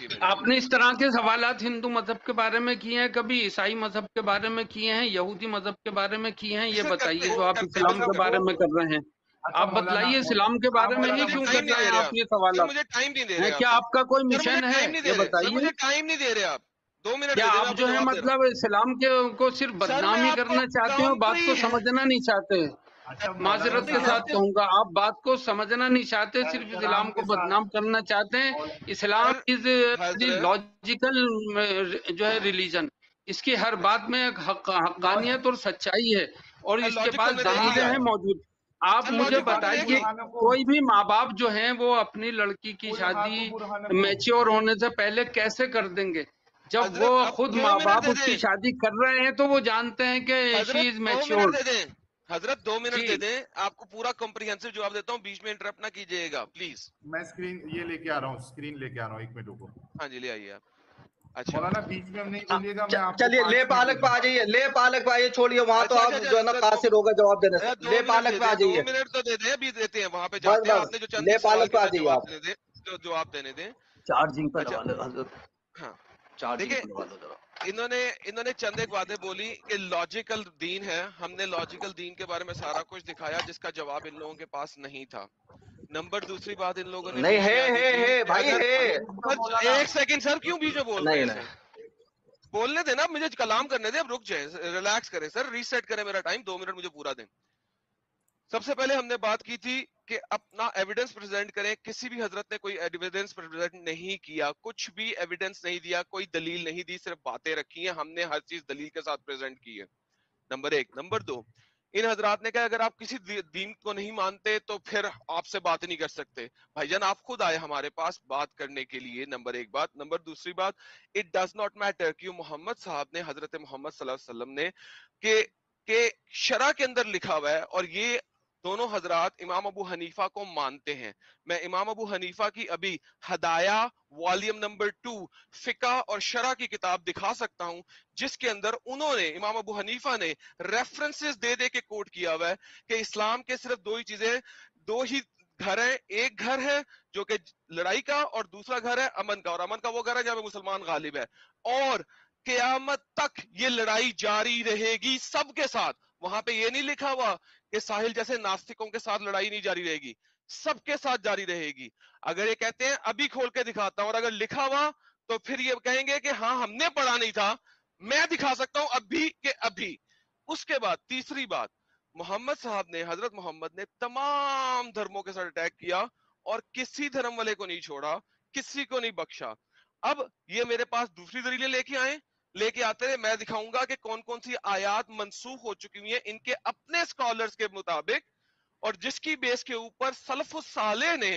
कीजिए मेरे लिए। आपने इस तरह के सवालात हिंदू मजहब के बारे में किए हैं कभी, ईसाई मजहब के बारे में किए हैं, यहूदी मजहब के बारे में किए हैं? ये सर बताइए, करते जो आप करते इस्लाम के करते बारे में कर रहे हैं। अच्छा आप मौलाना, बतलाइए, इस्लाम के बारे में आप ही मुझे क्यों टाइम कर नहीं रहे दे हैं रहे आप आप ये सर, सवालात? मुझे टाइम नहीं दे रहे हैं आप क्या, सर। आपका कोई सर मुझे मिशन है? टाइम नहीं ये दे रहे सर, बताइए। मुझे टाइम नहीं दे रहे आप। 2 मिनट क्या दे दे, मैं आप आपको जो है जवाब दे रहा मतलब इस्लाम के को सिर्फ हूँ। सर मैं बदनामी आपको करना चाहते हो, बात को कंट्री है, समझना नहीं चाहते? अच्छा मौलाना माजरत के कंट्री है साथ साहब, कहूंगा, आप बात को समझना नहीं चाहते, सिर्फ एहतराम इस्लाम को के साथ बदनाम करना चाहते हैं। इस्लाम सर इज हजरत लॉजिकल जो है रिलीजन, इसकी हर बात में एक हक्कानियत और सच्चाई है, और इसके लॉजिक पास तुमने देख दलीलें लिया, हैं मौजूद। आप सर मुझे लॉजिक तुमने देख बताइए, ली। कोई भी माँ बाप जो हैं वो अपनी लड़की की कुल हाथु शादी बुरहानकुम। मैच्योर होने से पहले कैसे कर देंगे? जब वो हजरत अब खुद 2 माँ मिनट बाप दे उसकी दें, शादी कर रहे हैं तो वो जानते हैं कि she Hazrat is 2 minute mature. दे दें, हजरत 2 मिनट जी दे दें, आपको पूरा कॉम्प्रिहेंसिव जवाब देता हूँ, बीच में इंटरप्ट ना कीजिएगा प्लीज। मैं स्क्रीन ये लेके आ रहा हूँ, स्क्रीन लेके आ रहा हूँ, 1 मिनट रुको। हाँ जी ले आइए आप। अच्छा मौलाना बीच में हम नहीं बोलिएगा, मैं आपको चलिए, 5 ले मिनट पालक पे आ दूंगा। जाइए, ले पालक पे आइए, छोड़िए वहां तो अच्छा आप अच्छा अच्छा जो है ना सर, कासिर होगा जवाब देने से। दो ले मिनट पालक दे पे आ दें, 2 जाइए, मिनट तो दे दें, अभी देते हैं, वहां पे बस जाते हैं, बस, आपने जो ले चंद सवाल पालक पे के आ बाद जाइए जवाब आप। देने दें, जो जवाब देने दें। चार्जिंग पे अच्छा लगा लो हजरत, हाँ, चार्जिंग देखिए पे लगा लो जरा। इन्होंने इन्होंने चंद एक बातें बोली कि लॉजिकल दीन है, हमने लॉजिकल दीन के बारे में सारा कुछ दिखाया जिसका जवाब इन लोगों के पास नहीं था। नंबर दूसरी बात इन लोगों ने नहीं, बीच में आके की है कि भाई, अगर है। सर मौलाना एक सेकंड सर, क्यों बीच में बोल रहे नहीं हैं नहीं, सर? बोलने देना, मुझे कलाम करने दे, अब रुक जाए, रिलैक्स करें सर, रीसेट करें मेरा टाइम, 2 मिनट मुझे पूरा दें। सबसे पहले हमने बात की थी कि अपना एविडेंस प्रेजेंट करें, किसी भी हजरत ने कोई एविडेंस प्रेजेंट नहीं किया, कुछ भी एविडेंस नहीं दिया, कोई दलील नहीं दी, सिर्फ बातें रखी हैं, हमने हर चीज दलील के साथ प्रेजेंट की है। नंबर 1। नंबर 2, इन हजरात ने कहा अगर आप किसी दीन को नहीं मानते तो फिर आपसे बात नहीं कर सकते। भाईजान आप खुद आए हमारे पास बात करने के लिए, नंबर 1 बात। नंबर दूसरी बात, इट डज नॉट मैटर कि मोहम्मद साहब ने, हजरत मोहम्मद सल्लल्लाहु अलैहि वसल्लम ने के शरा के अंदर लिखा हुआ है, और ये दोनों हजरात इमाम अबू हनीफा को मानते हैं। मैं इमाम अबू हनीफा की अभी हदाया वॉल्यूम नंबर 2 फिका और शरा की किताब दिखा सकता हूं, जिसके अंदर उन्होंने, इमाम अबू हनीफा ने रेफरेंसेस दे दे के कोट किया हुआ है कि इस्लाम के सिर्फ दो ही चीजें, दो ही घर है, एक घर है जो कि लड़ाई का, और दूसरा घर है अमन का, और अमन का वो घर है जहां पे मुसलमान गालिब है, और क़यामत तक ये लड़ाई जारी रहेगी सबके साथ। वहां पे ये नहीं लिखा हुआ कि साहिल जैसे नास्तिकों के साथ लड़ाई नहीं जारी रहेगी, सबके साथ जारी रहेगी। अगर ये कहते हैं अभी खोल के दिखाता हूं, और अगर लिखा हुआ तो फिर ये कहेंगे कि हाँ हमने पढ़ा नहीं था, मैं दिखा सकता हूं अभी के अभी। उसके बाद तीसरी बात, मोहम्मद साहब ने, हजरत मोहम्मद ने तमाम धर्मों के साथ अटैक किया और किसी धर्म वाले को नहीं छोड़ा, किसी को नहीं बख्शा। अब ये मेरे पास दूसरी दलीलें लेके आते रहे, मैं दिखाऊंगा कि कौन कौन सी आयात मनसूख हो चुकी हुई है इनके अपने स्कॉलर्स के मुताबिक, और जिसकी बेस के ऊपर सलफुस साले ने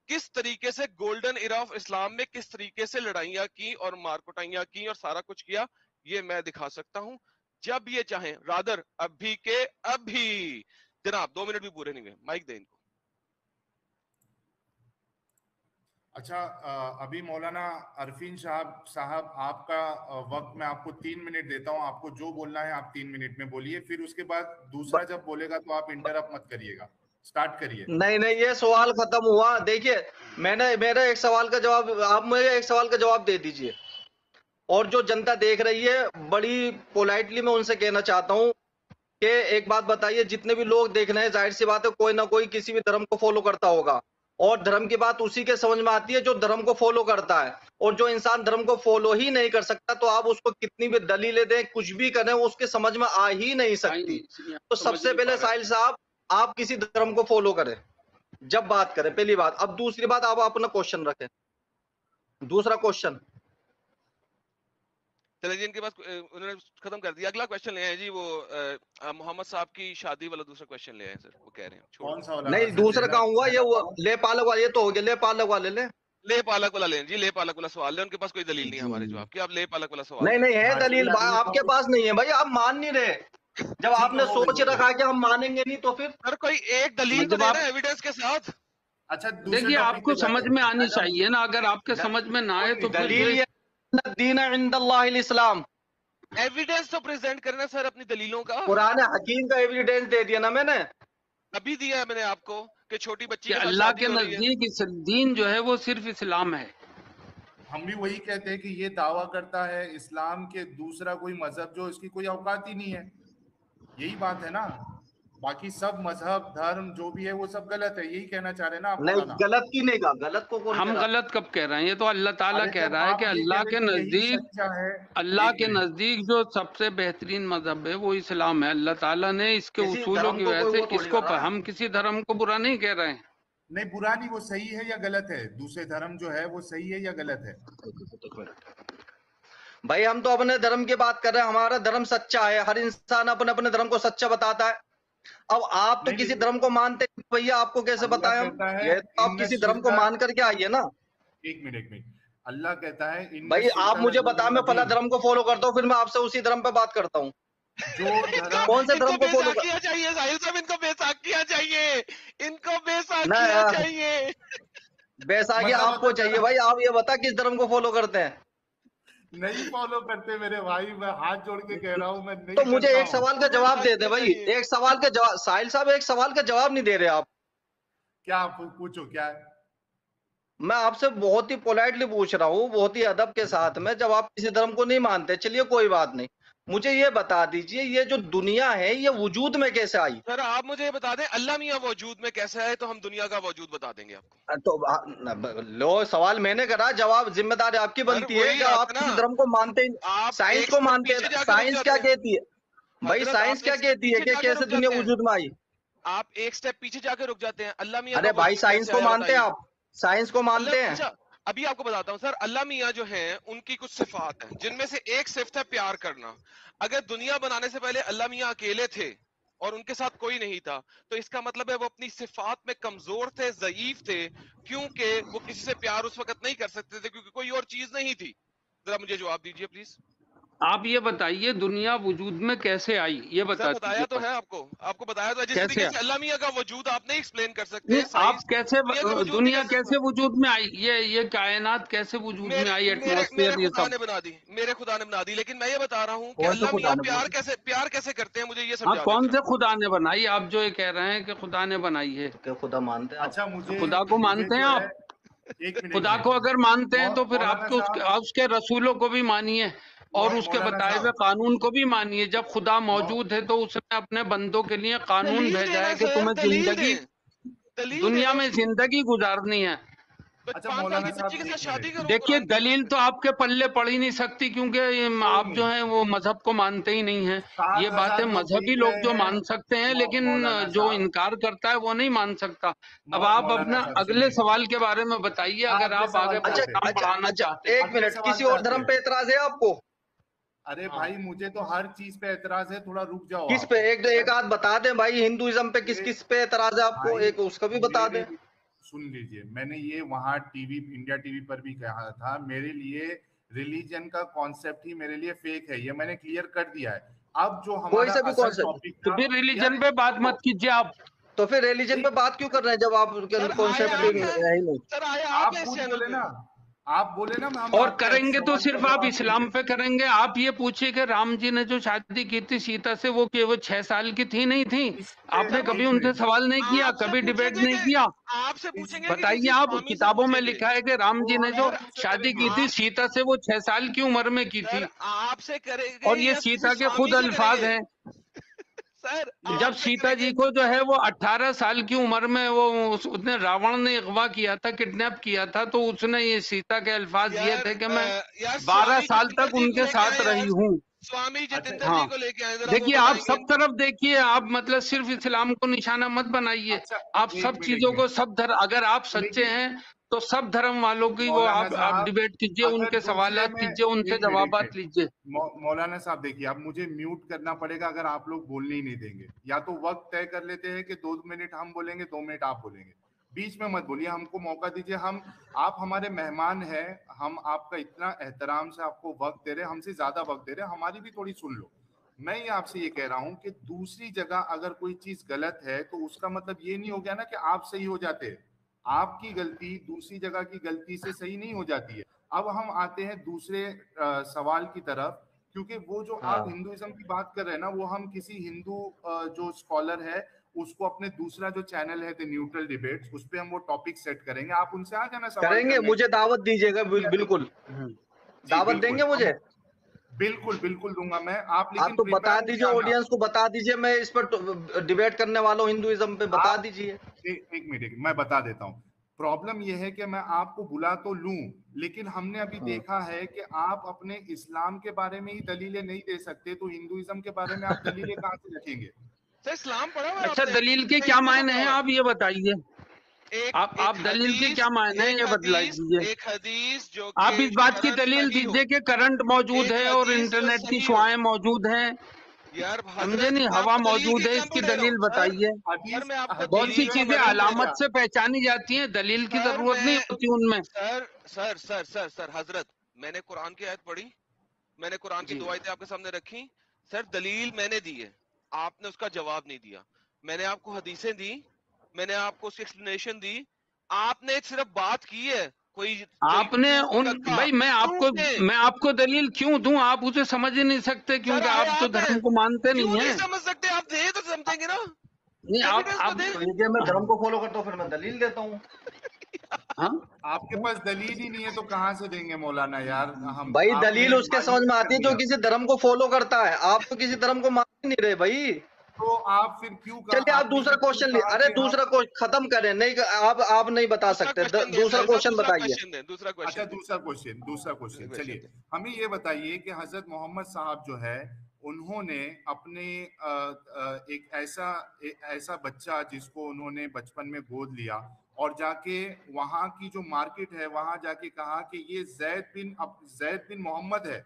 किस तरीके से गोल्डन इरा ऑफ इस्लाम में किस तरीके से लड़ाइयां की और मारकुटाइयां की और सारा कुछ किया, ये मैं दिखा सकता हूं जब ये चाहें, रादर अभी के अभी। जनाब 2 मिनट भी पूरे नहीं हुए, माइक दे इनको। अच्छा अभी मौलाना अरफीन साहब आपका वक्त मैं आपको 3 मिनट देता हूं, आपको जो बोलना है आप 3 मिनट में बोलिए, फिर उसके बाद दूसरा जब बोलेगा तो आप इंटरप्ट मत करिएगा, स्टार्ट करिए। नहीं नहीं, ये सवाल खत्म हुआ। देखिए, मेरा एक सवाल का जवाब, आप मुझे एक सवाल का जवाब दे दीजिए, और जो जनता देख रही है बड़ी पोलाइटली मैं उनसे कहना चाहता हूँ कि एक बात बताइए, जितने भी लोग देख रहे हैं, जाहिर सी बात है कोई ना कोई किसी भी धर्म को फॉलो करता होगा, और धर्म की बात उसी के समझ में आती है जो धर्म को फॉलो करता है। और जो इंसान धर्म को फॉलो ही नहीं कर सकता, तो आप उसको कितनी भी दलीलें दें, कुछ भी करें, वो उसके समझ में आ ही नहीं सकती। तो समझ सबसे नहीं पा पहले रहे। साहिल साहब, आप किसी धर्म को फॉलो करें जब बात करें, पहली बात। अब दूसरी बात, आप अपना क्वेश्चन रखें, दूसरा क्वेश्चन। चलिए जी, इनके पास उन्होंने खत्म कर दिया। अगला क्वेश्चन ले आए जी, वो मोहम्मद साहब की शादी वाला दूसरा क्वेश्चन ले आए सर, वो कह रहे हैं छोड़ कौन दें। सा वाला? नहीं, अच्छा दूसरा का हुआ ये, वो ले पालक वाला, ये तो हो गया, ले पालक वाले ले। ले पालक वाला लें जी, ले पालक वाला सवाल लें, उनके पास कोई दलील नहीं है जी, हमारे जवाब की, आप ले पालक वाला सवाल नहीं लें। नहीं, है हाँ दलील आपके पास नहीं है भाई, आप मान नहीं रहे। जब ठीक है, आपने हो सोच गई। रखा कि हम मानेंगे नहीं, तो फिर सर कोई एक दलील तो जब देना आप एविडेंस के साथ। अच्छा दूसरे देखिए, टॉपिक आपको पे समझ जाते में आनी हैं। चाहिए ना, अगर आपके समझ में ना आए तो फिर दलील ये, दीन इंदल्लाहिल इस्लाम, एविडेंस तो प्रेजेंट करना सर अपनी दलीलों का। कुरान हकीम का एविडेंस दे दिया ना मैंने। अभी दिया है मैंने आपको कि छोटी बच्ची कि के साथ अल्लाह शादी के हो रही है। नजदीक दीन जो है वो सिर्फ इस्लाम है। हम भी वही कहते हैं कि ये दावा करता है इस्लाम के दूसरा कोई मजहब जो इसकी कोई औकात ही नहीं है। यही बात है ना, बाकी सब मजहब धर्म जो भी है वो सब गलत है, यही कहना चाह रहे हैं ना आप नहीं, मौलाना? गलत की नहीं कहा, गलत को कौन हम कह रहा? गलत कब कह रहे हैं? ये तो अल्लाह ताला अरे कह जब रहा है आप कि ये अल्लाह कह रहे के कि यही नजदीक, सच्चा है। अल्लाह एक के मिनट, नजदीक जो सबसे बेहतरीन मजहब है वो इस्लाम है। अल्लाह ताला ने इसके किसी उसूलों धर्म की को वजह कोई से वो थोड़ी इसको कर रहा है। हम किसी धर्म को बुरा नहीं कह रहे हैं। नहीं बुरा नहीं, वो सही है या गलत है? दूसरे धर्म जो है वो सही है या गलत है? भाई हम तो अपने धर्म की बात कर रहे हैं, हमारा धर्म सच्चा है, हर इंसान अपने अपने धर्म को सच्चा बताता है। अब आप तो नहीं किसी लेकिन धर्म को मानते हैं, भैया आपको कैसे अल्लाह बताएं हम? कहता है ये तो आप इन्न किसी धर्म को शिरका, मान करके आइए ना। एक मिनट, अल्लाह कहता है इन्न भाई आप शिरका मुझे बता, लज़ुल्मुन मैं फला अज़ीम। धर्म को फॉलो करता हूँ, फिर मैं आपसे उसी धर्म पे बात करता हूँ। जो इनको धर्म कौन से इनको धर्म को फॉलो कर? बेसाखियां चाहिए साहिल साहब, इनको बेसाखियां चाहिए, इनको ना बेसाखियां चाहिए। बैसाखी मतलब आपको अगर चाहिए धर्म भाई, आप ये बता किस धर्म को फॉलो करते हैं? नहीं फॉलो करते मेरे भाई, मैं हाथ जोड़ के कह रहा हूँ मैं तो नहीं मुझे करता एक हूँ। सवाल का इनको जवाब दे दे बेसाखियां भाई, चाहिए। एक सवाल का जवाब। साहिल साहब एक सवाल का जवाब नहीं दे रहे आप। क्या पूछो क्या है? मैं आपसे बहुत ही पोलाइटली पूछ रहा हूँ, बहुत ही अदब के साथ में। जब आप किसी धर्म को नहीं मानते, चलिए कोई बात नहीं, मुझे ये बता दीजिए, ये जो दुनिया है ये वजूद में कैसे आई? सर आप मुझे ये बता दें अल्लाह मियां वजूद में कैसे आए, तो हम दुनिया का वजूद बता देंगे आपको। तो लो, सवाल मैंने करा, जवाब जिम्मेदारी आपकी सर बनती है। वही जब आप आता किसी ना, धर्म को मानते ही, आप साइंस एक को स्टेप मानते पीछे हैं, जाके रुक साइंस क्या जाते हैं। कहती है भाई? हजरत साइंस आप क्या एक स्टेप कहती है पीछे कि जाके कैसे रुक दुनिया जाते हैं, वजूद में आई? आप एक स्टेप पीछे जाके रुक जाते हैं। अल्लाह मियां अरे का भाई वजूद साइंस कैसे को आया मानते हैं बताइए। आप? साइंस को मानते अल्लाह हैं? अच्छा, अभी आपको बताता हूं सर। अल्लाह मियां जो हैं उनकी कुछ सिफात हैं, जिनमें से एक सिफत है प्यार करना। अगर दुनिया बनाने से पहले अल्लाह मियां अकेले थे और उनके साथ कोई नहीं था, तो इसका मतलब है वो अपनी सिफात में कमजोर थे, ज़ईफ थे, क्योंकि वो किसी से प्यार उस वक्त नहीं कर सकते थे, क्योंकि कोई और चीज नहीं थी। जरा मुझे जवाब दीजिए प्लीज। आप ये बताइए दुनिया वजूद में कैसे आई, ये सर बता बताया दीजिए तो फर्स्ट। है आपको, आपको बताया तो है। जिस कैसे तरीके आई? से अल्लाह मियां का वजूद आप नहीं एक्सप्लेन कर नहीं, सकते, आप साइंस कैसे, दुनिया का वजूद नहीं दुनिया कर कैसे सकता। वजूद में आई? ये कायनात कैसे वजूद में मेरे आई? मेरे मेरे एटमॉस्फेयर ये खुदा सब। ने बना दी, मेरे खुदा ने बना दी। लेकिन मैं ये बता रहा हूँ कि कौन से अल्लाह खुदा मियां ने प्यार बोला? कैसे करते हैं, मुझे ये हाँ, समझा दें कौन जरा। से खुदा ने बनाई? आप जो ये कह रहे हैं कि खुदा ने बनाई है, क्या खुदा मानते हैं आप? अच्छा मुझे खुदा को मुझे मानते हैं जो है, आप? एक खुदा को मिनट अगर मानते हैं तो फिर मौलाना आपके साहब, उसके रसूलों को भी मानिए और उसके मौलाना बताए हुए साहब, कानून को भी मानिए। जब खुदा मौ- मौजूद है तो उसने अपने बंदों के लिए कानून दलील भेजा देना है कि सर, तुम्हें दलील जिंदगी, दें, दलील दुनिया देना। में जिंदगी गुजारनी है। तो अच्छा 5 साल मौलाना की बच्ची साहब के साथ एक शादी मिनट, करूं देखिए, कुरान की दलील हदूद तो में? आपके पल्ले पड़ ही नहीं सकती, क्योंकि कोई आप नहीं, जो है वो मजहब को मानते ही नहीं हैं। ये बातें 7,000 लोग मजहबी देख लोग रहे जो हैं। मान सकते हैं, लेकिन मौलाना जो साहब, इनकार करता है वो नहीं मान सकता। अब आप मौलाना अपना साहब अगले सुनिए। सवाल के बारे में बताइए, हाँ अगर अगले आप सवाल आगे पे अच्छा आते हैं, प्रोग्राम अच्छा बढ़ाना अच्छा, चाहते हैं। एक अगले मिनट, सवाल किसी पे और आते धर्म हैं। पे एतराज है आपको? अरे हाँ, भाई मुझे तो हर चीज पे एतराज है, थोड़ा रुक जाओ किस आप। पे? एक आध बता दें भाई, हिंदुइज्म पे किस ये किस पे एतराज है आपको, भाई एक उसका भी बता मेरे दें। लिए सुन लीजिए, मैंने ये वहां टीवी, इंडिया टीवी पर भी कहा था, मेरे लिए रिलीजन का कॉन्सेप्ट ही मेरे लिए फेक है, ये मैंने क्लियर कर दिया है। अब जो कोई हमारा सा भी असल कॉन्सेप्ट? टॉपिक तो था फिर यार, रिलीजन पे बात देखो मत कीजिए आप। तो फिर रिलीजन पे एक बात क्यों कर रहे हैं जब आप सर आए एक कॉन्सेप्ट आप मिनट, हैं, है ही नहीं? सर आए आप आप हैं इस खुद चैनल बोले पे। ना, आप बोले ना हम और आपका करेंगे तो सवाल का सिर्फ आप जवाब इस्लाम देंगे। पे करेंगे। आप ये पूछिए कि राम जी ने जो शादी की थी सीता से, वो 6 साल की थी, नहीं थी? इस पे आपने कभी एक उनसे मिनट, सवाल नहीं किया, आपसे कभी डिबेट पूछेंगे नहीं कि किया? आपसे इस पूछेंगे कि बताइए, किसी आप स्वामी से किताबों में पूछेंगे। लिखा है कि राम वो जी ने जो आगे सर मुझसे शादी की करेंगे। थी आप सीता से, वो 6 साल की उम्र में की सर थी। आपसे करेंगे और ये या किसी सीता के स्वामी खुद से अल्फाज करेंगे? हैं। सर जब आपसे सीता करेंगे। जी को जो है वो 18 साल की उम्र में वो उसने, रावण ने अगवा किया था, किडनैप किया था, तो उसने ये सीता के अल्फाज दिए यार थे कि मैं यार 12 स्वामी साल जितेंद्र तक जी को उनके लेके साथ आए रही यार, हूँ। स्वामी अच्छा जितेंद्र हाँ, जी को लेके आए, जरा वो देखिए, आप बताएंगे सब इनको। तरफ देखिए, आप मतलब सिर्फ इस्लाम को निशाना मत बनाइए। अच्छा आप सब एक चीजों को, मिनट, सब धर्म, अगर आप सच्चे लेकिन हैं तो सब धर्म वालों की वो मौलाना आप साहब, डिबेट कीजिए, अगर उनके दूसरे सवालात में, कीजिए, उनसे एक जवाबात मिनट लीजिए। मौलाना साहब देखिए, अब मुझे म्यूट करना पड़ेगा अगर आप लोग बोलने ही नहीं देंगे। या तो वक्त तय कर लेते हैं कि 2 मिनट हम बोलेंगे, 2 मिनट आप बोलेंगे, बीच में मत बोलिए, हमको मौका दीजिए। हम, आप हमारे मेहमान हैं, हम आपका इतना एहतराम से आपको वक्त दे रहे हैं, हमसे ज्यादा वक्त दे रहे हैं, हमारी भी थोड़ी सुन लो। मैं ये आपसे ये कह रहा हूं कि दूसरी जगह अगर कोई चीज गलत है तो उसका मतलब ये नहीं हो गया ना कि आप सही हो जाते हैं। आपकी गलती दूसरी जगह की गलती से सही नहीं हो जाती है। अब हम आते हैं दूसरे सवाल की तरफ, क्योंकि वो जो आप हाँ हिंदुइज्म की बात कर रहे हैं ना, वो हम किसी हिंदू जो स्कॉलर है उसको अपने दूसरा जो चैनल है द न्यूट्रल डिबेट्स, उस पे हम वो टॉपिक सेट करेंगे, आप उनसे आ जाना सवाल करेंगे, करने। मुझे दावत दीजिएगा, बिल्कुल दावत देंगे मुझे, बिल्कुल बिल्कुल दूंगा मैं। आप आप लेकिन तो बता प्रिपेयर दीजिए, ऑडियंस को बता दीजिए, मैं इस पर डिबेट करने वाला हूँ, हिंदुइज्म पे बता दीजिए। एक मिनट मैं बता देता हूँ। प्रॉब्लम यह है कि मैं आपको बुला तो लूं, लेकिन हमने अभी देखा है कि आप अपने इस्लाम के बारे में ही दलीलें नहीं दे सकते, तो हिंदुइज्म के बारे में आप दलीलें कहाँ से रखेंगे? सर इस्लाम पढ़ा हुआ है अच्छा, आपने? दलील के क्या मायने हैं आप ये बताइए। आप दलील के क्या मायने हैं ये बतलाई दीजिए। एक हदीस जो आप इस बात की दलील सही हो, दीजिए कि करंट मौजूद एक है और हदीस जो इंटरनेट की सही हो। शुआएं मौजूद हैं, यार समझे नहीं, मैं हवा आपको दलील मौजूद की है, एग्जांपल इसकी दे रहा दलील हूँ बताइए। सर मैं आपको बहुत सी दलील चीजें समझ में अलामत से पहचानी जाती हैं, दलील की सर जरूरत नहीं होती उनमें। सर हजरत, मैंने कुरान की आयत पढ़ी, मैंने कुरान की जी। 2 आयतें आपके सामने रखी सर, दलील मैंने दी है, आपने उसका जवाब नहीं दिया। मैंने आपको हदीसें दी, मैंने आपको उसकी एक्सप्लेनेशन दी, आपने सिर्फ बात की है, कोई आपने प्रूफ उन रखा, भाई मैं आपको दलील क्यों दूं, आप उसे समझ ही नहीं सकते सर क्योंकि आप तो आयात है, धर्म को मानते क्यों नहीं नहीं हैं। समझ सकते? आप दे तो समझेंगे ना, नहीं एविडेंस तो आप दे। तो मैं धर्म को फॉलो करता हूँ, फिर मैं दलील देता हूँ। हाँ आपके पास दलील ही नहीं है तो कहाँ से देंगे मौलाना यार? हम भाई आपने दलील उसके समझ में मायूस कर आती है जो दिया। किसी धर्म को फॉलो करता है, आप तो किसी धर्म को मान ही नहीं रहे भाई। तो आप फिर क्यों कहा, चलिए आप आपने दूसरा ये क्यों क्वेश्चन लिए, कहा अरे कि दूसरा हम? क्वेश्चन खत्म करें, नहीं आप नहीं बता दूसरा सकते, क्वेश्चन दे दूसरा साहब, क्वेश्चन बताइए। दूसरा अच्छा, क्वेश्चन दे, दूसरा क्वेश्चन चलिए, हमें ये बताइए कि हजरत मोहम्मद साहब जो है उन्होंने अपने एक ऐसा बच्चा जिसको उन्होंने बचपन में गोद लिया और जाके वहां की जो मार्केट है वहां जाके कहा कि ये जैद बिन मोहम्मद है,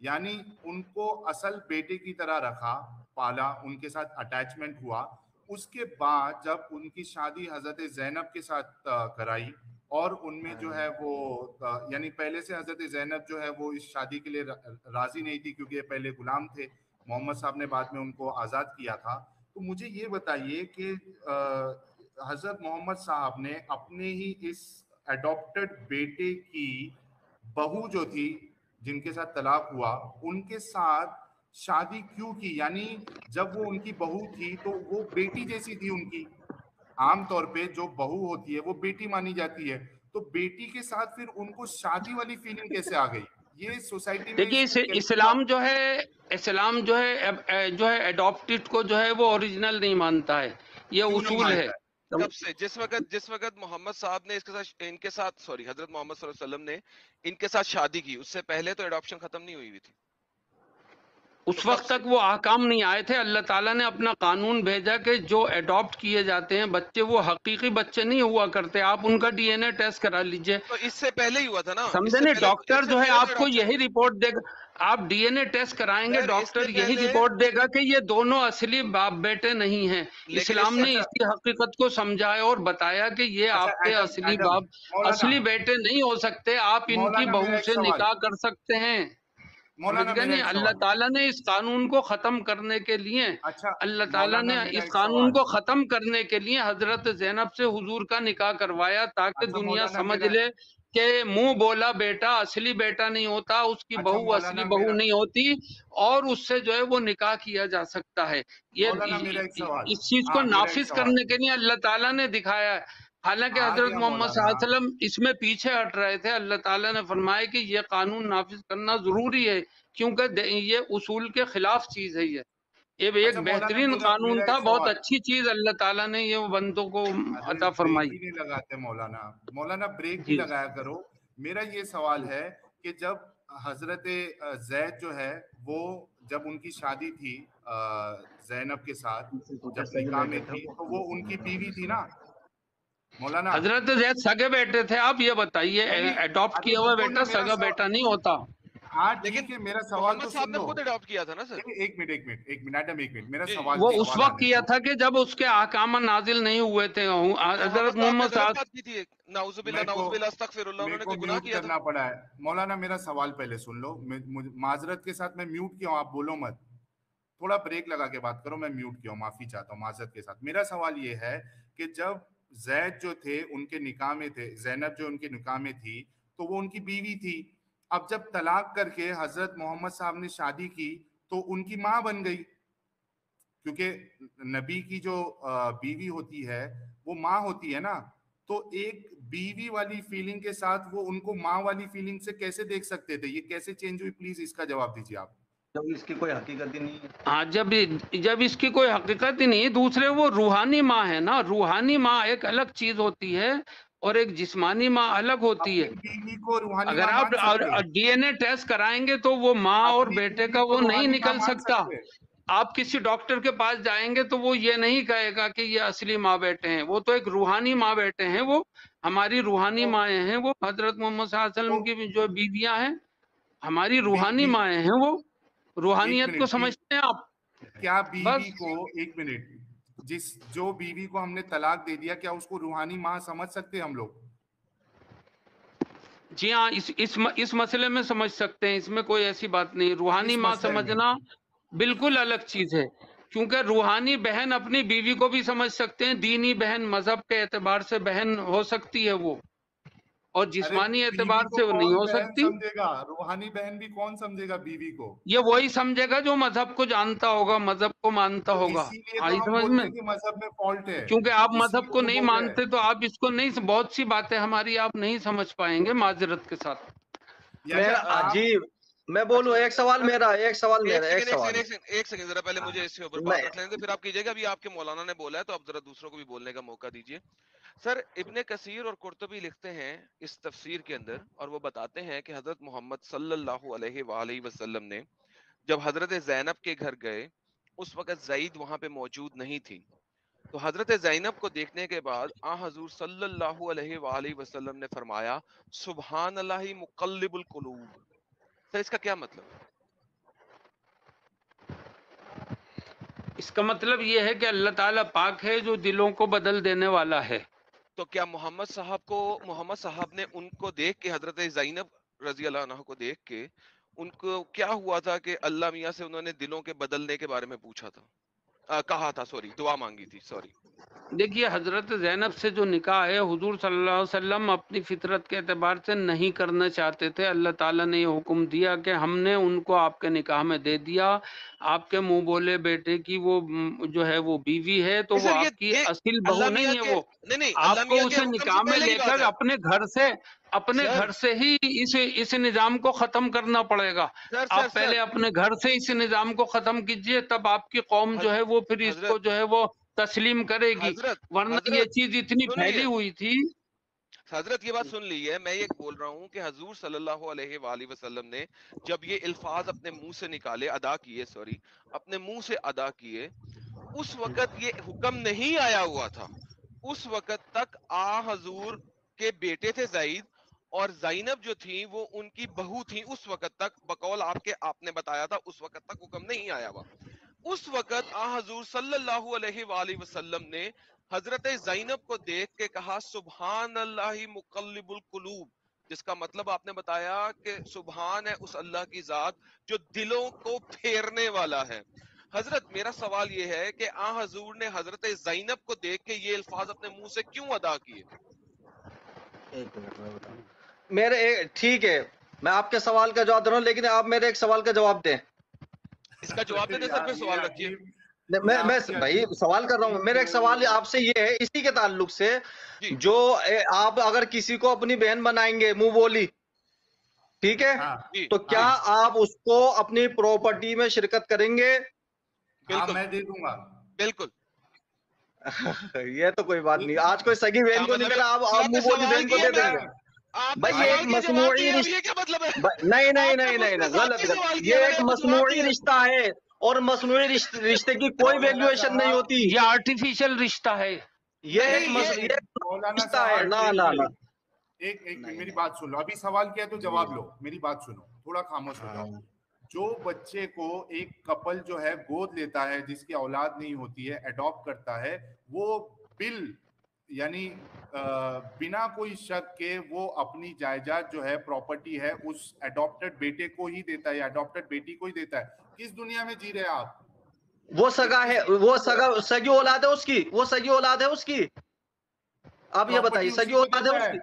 यानी उनको असल बेटे की तरह रखा, पाला, उनके साथ अटैचमेंट हुआ। उसके बाद जब उनकी शादी हजरत जैनब के साथ कराई और उनमें जो है वो यानी पहले से हजरत जैनब जो है वो इस शादी के लिए राजी नहीं थी क्योंकि ये पहले गुलाम थे, मोहम्मद साहब ने बाद में उनको आजाद किया था। तो मुझे ये बताइए कि हजरत मोहम्मद साहब ने अपने ही इस अडॉप्टेड बेटे की बहू जो थी जिनके साथ तलाक हुआ उनके साथ शादी क्यों की? यानी जब वो उनकी बहू थी तो वो बेटी जैसी थी उनकी, आमतौर पे जो बहू होती है वो बेटी मानी जाती है, तो बेटी के साथ फिर उनको शादी वाली फीलिंग कैसे आ गई? ये सोसाइटी में देखिए, इसको कैसे इस्लाम जो है एडॉप्टेड को जो है वो ओरिजिनल नहीं मानता है, ये क्यों नहीं उसूल है। मानता है? कब से? जिस वक्त मोहम्मद साहब ने इनके साथ सॉरी हजरत मोहम्मद सल्लल्लाहु अलैहि वसल्लम ने इनके साथ शादी की, उससे पहले तो एडॉप्शन खत्म नहीं हुई थी, उस तो कब वक्त से? तक वो अहकाम नहीं आए थे। अल्लाह ताला ने अपना कानून भेजा कि जो अडॉप्ट किए जाते हैं बच्चे वो हकीकी बच्चे नहीं हुआ करते, आप उनका डीएनए टेस्ट करा लीजिए। तो इससे पहले ही हुआ था ना, समझे नहीं, डॉक्टर इससे जो है पहले तो आपको एडॉप्शन यही हुआ। रिपोर्ट देगा, आप डीएनए टेस्ट कराएंगे, सर इससे डॉक्टर यही पहले, रिपोर्ट देगा कि ये दोनों असली बाप बेटे नहीं हैं। लेकिन इस्लाम इससे ने अच्छा इसी हकीकत को समझाया और बताया कि ये अच्छा आपके एडम असली एडम बाप, मौलाना असली बेटे नहीं हो सकते, आप इनकी मौलाना मेरा बहू एक से सवाल, निकाह कर सकते हैं। समझ मौलाना गए मेरा नहीं, एक अल्लाह सवाल। ताला ने इस कानून को खत्म करने के लिए, अच्छा अल्लाह ताला ने मौलाना मेरा इस एक कानून सवाल। को खत्म करने के लिए हजरत जैनब से हुजूर का निकाह करवाया ताकि अच्छा दुनिया मौलाना समझ मेरा ले कि मुंह बोला बेटा असली बेटा नहीं होता, उसकी अच्छा बहू असली मौलाना बहू मेरा नहीं होती, और उससे जो है वो निकाह किया जा सकता है। ये मौलाना मेरा एक सवाल। इस चीज को हाँ मेरा एक नाफिज सवाल करने के लिए अल्लाह ताला ने दिखाया है। हालांकि आ हजरत गया मोहम्मद मौलाना। सल्लल्लाहु अलैहि वसल्लम इसमें पीछे हट रहे थे, अल्लाह ताला ने फरमाया कि ये कानून नाफिज करना जरूरी है क्योंकि ये उसूल के खिलाफ चीज है। ये अच्छा एक मौलाना बेहतरीन मेरा कानून मेरा था, एक बहुत सवाल। अच्छी चीज अल्लाह ताला ने ये बंदों को अरे अता ब्रेक फरमाई। ही नहीं लगाते मौलाना, मौलाना ब्रेक भी जी लगाया करो। मेरा ये सवाल है कि जब हजरत जैद जो है वो जब उनकी शादी थी जैनब के साथ, जब निकाह में थी तो वो उनकी बीवी थी ना मौलाना? हजरत जैद सगे बेटे थे, आप ये बताइए, नहीं, अडॉप्ट अरे किया हुआ रुको ना बेटा मेरा सगा बेटा नहीं होता। हाँ लेकिन ठीक है, मेरा सवाल मोहम्मद तो साहब सुन ने लो। खुद अडॉप्ट किया था ना सर? नहीं, एक मिनट मैडम, एक मिनट, मेरा जी सवाल वो पे उस सवाल वक्त आने किया दो। था कि जब उसके अहकाम नाजिल नहीं हुए थे। मोहम्मद हजरत साहब ने मोहम्मद गलत साहब, बात की थी, नाउजुबिल्लाह मेरे को नाउजुबिल्लाह अस्तगफिरुल्लाह, मेरे उन्होंने को कोई गुनाह म्यूट किया था? करना पड़ा है मौलाना। मेरा सवाल पहले सुन लो। माजरत के साथ मैं म्यूट किया हूँ, आप बोलो मत, थोड़ा ब्रेक लगा के बात करो। मैं म्यूट किया हूँ, माफी चाहता हूँ माजरत के साथ। मेरा सवाल ये है कि जब जैद जो थे उनके निकाह में थे, जैनब जो उनके निकाह में थी तो वो उनकी बीवी थी। अब जब तलाक करके हजरत मोहम्मद साहब ने शादी की तो उनकी माँ बन गई। क्योंकि नबी की जो बीवी होती है वो माँ होती है ना, तो एक बीवी वाली फीलिंग के साथ वो उनको माँ वाली फीलिंग से कैसे देख सकते थे? ये कैसे चेंज हुई? प्लीज इसका जवाब दीजिए आप। जब इसकी कोई हकीकत ही नहीं है। हाँ, जब इसकी कोई हकीकत ही नहीं है। दूसरे वो रूहानी माँ है ना, रूहानी माँ एक अलग चीज होती है और एक जिस्मानी माँ अलग होती है। अपनी बीवी को रूहानी अगर माँ आप मान सकते हैं? डीएनए टेस्ट कराएंगे तो वो माँ और अपनी बेटे बीवी का को वो नहीं रूहानी माँ निकल मान सकता। सकते हैं? आप किसी डॉक्टर के पास जाएंगे तो वो ये नहीं कहेगा कि ये असली माँ बेटे हैं, वो तो एक रूहानी माँ बेटे हैं। वो हमारी रूहानी तो, माएँ हैं, वो हजरत मोहम्मद सल्लल्लाहु अलैहि वसल्लम तो की जो बीवियां हैं हमारी बी, रूहानी बी, माएँ हैं। वो एक रूहानियत को मिनट, समझते हैं आप? क्या बीवी बस को, एक मिनट, जो बीवी को हमने तलाक दे दिया, क्या उसको रूहानी माँ समझ सकते हैं हम लोग? जी हाँ, इस मसले में समझ सकते हैं, इसमें कोई ऐसी बात नहीं। रूहानी इस माँ मसले में समझना बिल्कुल अलग चीज है, क्योंकि रूहानी बहन अपनी बीवी को भी समझ सकते हैं, दीनी बहन मजहब के एतबार से बहन हो सकती है वो, और अरे जिस्मानी बीवी एतबार को से वो नहीं कौन हो बहन सकती। समझेगा? रूहानी बहन भी कौन समझेगा बीवी को? ये वही समझेगा जो मजहब को जानता होगा, मजहब को मानता तो होगा। इसीलिए तो आई हम समझ बोलते में? हैं कि मजहब में फॉल्ट है, क्योंकि आप मजहब इसीलिए को तो नहीं बोल रहे हैं। मानते तो आप इसको नहीं, बहुत सी बातें हमारी आप नहीं समझ पाएंगे माजरत के साथ। यानी मेरा आप, जी, मैं बोलूं, अच्छा एक सवाल मेरा, एक सवाल मेरा, एक सवाल। एक सेकंड जरा पहले मुझे इसके ऊपर मैं बात रख लेने दे, फिर आप कीजिएगा। अभी आपके मौलाना ने बोला है तो आप जरा दूसरों को भी बोलने का मौका दीजिए। सर, इब्ने कसीर और कुर्तुबी लिखते हैं इस तफसीर के अंदर, और वो बताते हैं कि हजरत मोहम्मद सल्लल्लाहु अलैहि वसल्लम ने जब हजरत जैनब के घर गए, उस वक्त जईद वहां पे मौजूद नहीं थी। तो हजरत जैनब को देखने के बाद आ हजूर सल्लल्लाहु अलैहि वसल्लम ने फरमाया, सुबहान अल्लाहि मुक़ल्लिबुल कुलूब। सर, इसका क्या मतलब है? इसका मतलब ये है कि अल्लाह ताला पाक है जो दिलों को बदल देने वाला है। तो क्या मोहम्मद साहब ने उनको देख के, हजरत जैनब रजी अल्लाह अन्हा को देख के, उनको क्या हुआ था कि अल्लाह मियां से उन्होंने दिलों के बदलने के बारे में पूछा था, कहा था, सॉरी, दुआ मांगी थी, सॉरी। देखिए, हजरत जैनब से जो निकाह है, हुजूर सल्लल्लाहु अलैहि वसल्लम अपनी फितरत के एतबार से नहीं करना चाहते थे। अल्लाह ताला ने ये हुक्म दिया कि हमने उनको आपके निकाह में दे दिया। आपके मुंह बोले बेटे की वो जो है वो बीवी है, तो वो सर, आपकी ये असील बहू अल्लाह मियां नहीं है। के, वो नहीं, अल्लाह आपको मियां के उसे हुक्म से निकाह में पहले की बात लेकर है अपने सर। घर से ही इस निजाम को खत्म करना पड़ेगा। सर सर आप पहले सर अपने घर से इस निजाम को खत्म कीजिए, तब आपकी कौम जो हज, है वो फिर इसको हजरत जो है वो तस्लीम करेगी। हजरत वरना ये हजरत चीज इतनी सुन फैली लिए हुई थी। हजरत, ये बात सुन ली है। मैं ये बोल रहा हूँ कि हजूर सल्लल्लाहु अलैहि वसल्लम ने जब ये अल्फाज अपने मुंह से निकाले, अदा किए, सॉरी, अपने मुंह से अदा किए, उस वक्त ये हुक्म नहीं आया हुआ था। उस वक्त तक आ हजूर के बेटे थे जाइद, और जैनब जो थी वो उनकी बहू थी। उस वक्त तक, बकौल आपने बताया था, उस वक्त तक हुक्म नहीं आया हुआ। उस वक्त आ हजूर सल्लल्लाहु अलैहि वसल्लम ने हजरत जैनब को देख के कहा, सुबहान अल्लाहि मुक़ल्लिबुल कुलूब, जिसका मतलब आपने बताया कि सुबहान है उस अल्लाह की जात जो दिलों को फेरने वाला है। हजरत, मेरा सवाल यह है कि आ हजूर ने हजरत जैनब को देख के ये अल्फाज अपने मुंह से क्यों अदा किए? एक मिनट में बताऊं। ठीक है, मैं आपके सवाल का जवाब दे रहा हूं, लेकिन आप मेरे एक सवाल का जवाब दें। इसका जवाब दे दे सर, फिर ये सवाल रखिए। अजीब, ये मैं आपकी भाई अजीब सवाल कर रहा हूँ। मेरा एक सवाल अजीब, आपसे ये है, इसी के ताल्लुक से, जी जो आप अगर किसी को अपनी बहन बनाएंगे मुंह बोली, ठीक है, हाँ जी तो क्या जी, हाँ आप उसको अपनी प्रॉपर्टी में शिरकत करेंगे? हाँ, बिल्कुल मैं दे दूंगा। बिल्कुल। ये तो कोई बात नहीं। आज कोई सगी बहन क्या को मतलब नहीं है? मिला, आप आपने मुंह बोली सवाल बहन को किया, दे मैं, देंगे? आपने भाई ये एक सवाल किया, जवाब मसनूई दिया, अब रिश्ता, ये क्या मतलब है? नहीं नहीं आपने नहीं नहीं मुझसे नहीं, साथ गलत ही गलत, सवाल किया, ये मैंने एक आपको जवाब मसनूई दिया। रिश्ता है, और मसनूई रिश्ते की कोई मौलाना वैल्यूएशन नहीं साहब, होती। ये आर्टिफिशियल रिश्ता है। नहीं, ये ये मौलाना रिश्ता है साहब, ना एक ना ना। मिनट, एक मिनट, नहीं मेरी नहीं बात सुन लो। अभी सवाल किया तो जी जवाब लो, मेरी बात सुनो, थोड़ा खामोश हो हाँ। जाओ। जो बच्चे को एक कपल जो है गोद लेता है, जिसकी औलाद नहीं होती है, अडॉप्ट करता है, वो बिल यानी बिना कोई शक के वो अपनी जायदाद जो है, प्रॉपर्टी है, उस अडॉप्टेड बेटे को ही देता है, अडॉप्टेड बेटी को ही देता है। किस दुनिया में जी रहे हैं आप? वो सगा है, वो सगी औलाद है उसकी, वो सगी औलाद है उसकी। आप ये प्रॉपर्टी बताइए, सगी उसी को औलाद है देता है, उसकी?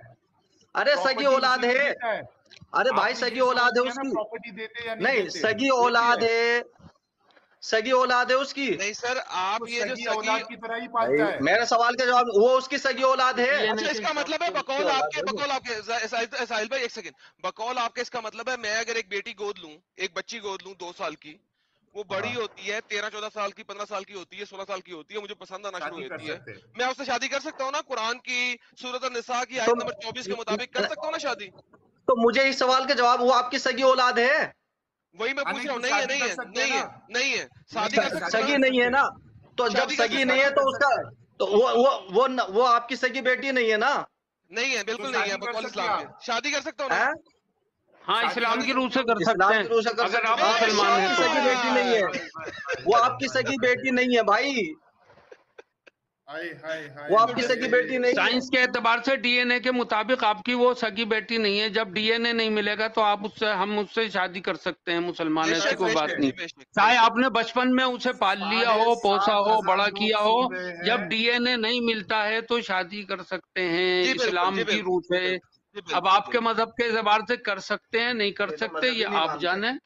अरे सगी प्रॉपर्टी उसी औलाद को है। देता है। अरे भाई आपने सगी ये सवाल औलाद है किया ना, उसकी। प्रॉपर्टी देते या नहीं नहीं, देते? सगी देते औलाद है। है। सगी औलाद है उसकी। नहीं सर, आप तो ये जो सगी सगी, औलाद की तरह ही पालता है। मेरे सवाल का जवाब, वो उसकी सगी औलाद है। DNA अच्छा के इसका हिसाब मतलब है से उसकी बकौल औलाद आपके, है वो। बकौल आपके साहिल भाई एक सेकंड, बकौल आपके इसका मतलब है मैं अगर एक बेटी गोद लूं, एक बच्ची गोद लूं 2 साल की, वो बड़ी हाँ। होती है 13-14 साल की, 15 साल की होती है, 16 साल की होती है, मुझे पसंद आना शुरू शादी कर होती है, सकते हैं। मैं उससे शादी कर सकता हूँ ना? कुरान की सूरत निसा की तो आयत नंबर 24 के मुताबिक कर सकता हूँ ना शादी? तो मुझे इस सवाल का जवाब, वो आपकी सगी औलाद है? वही मैं हाँ, पूछ नहीं रहा तो हूँ। नहीं है, शादी नहीं कर है, सकते हैं नहीं ना। है, नहीं है, नहीं शादी है, कर सकता शादी ना? सगी कर नहीं है सकते ना? हैं। तो जब शादी कर सगी सकता नहीं ना? है तो उसका, तो वो आपकी सगी बेटी नहीं है ना? नहीं है, तो बिल्कुल नहीं है, शादी कर बकौल सकते इस्लाम हैं के। आप। शादी कर सकता हूँ ना? हैं? हाँ, शादी इस्लाम कर की रूह सकते से हो। कर सकते इस्लाम हैं, की रूह से कर अगर सकते आप हो। वो मुसलमान हैं आपकी तो। सगी बेटी नहीं है, वो आपकी सगी बेटी नहीं है भाई, हाय हाय हाय वो आपकी हाय। सगी बेटी नहीं है। साइंस के एतबार से डीएनए के मुताबिक आपकी वो सगी बेटी नहीं है। जब डीएनए नहीं मिलेगा तो आप उससे, हम उससे शादी कर सकते हैं, मुसलमान, ऐसी बेशक, कोई सकते बात बेशक हैं। नहीं। जी, बेशक, चाहे बेशक। आपने बचपन में उसे पाल लिया हो, पोसा हो, 7,500 बड़ा लोग किया हो, सुन रहे जब हैं। डीएनए नहीं मिलता है तो शादी कर सकते हैं जी बिल्कुल, इस्लाम जी की बिल्कुल, रूह जी से। बिल्कुल, जी अब बिल्कुल, आपके बिल्कुल। मजहब के एतबार से कर सकते हैं, नहीं कर ये तो सकते, मजहब ये ही नहीं आप मानते। जाने,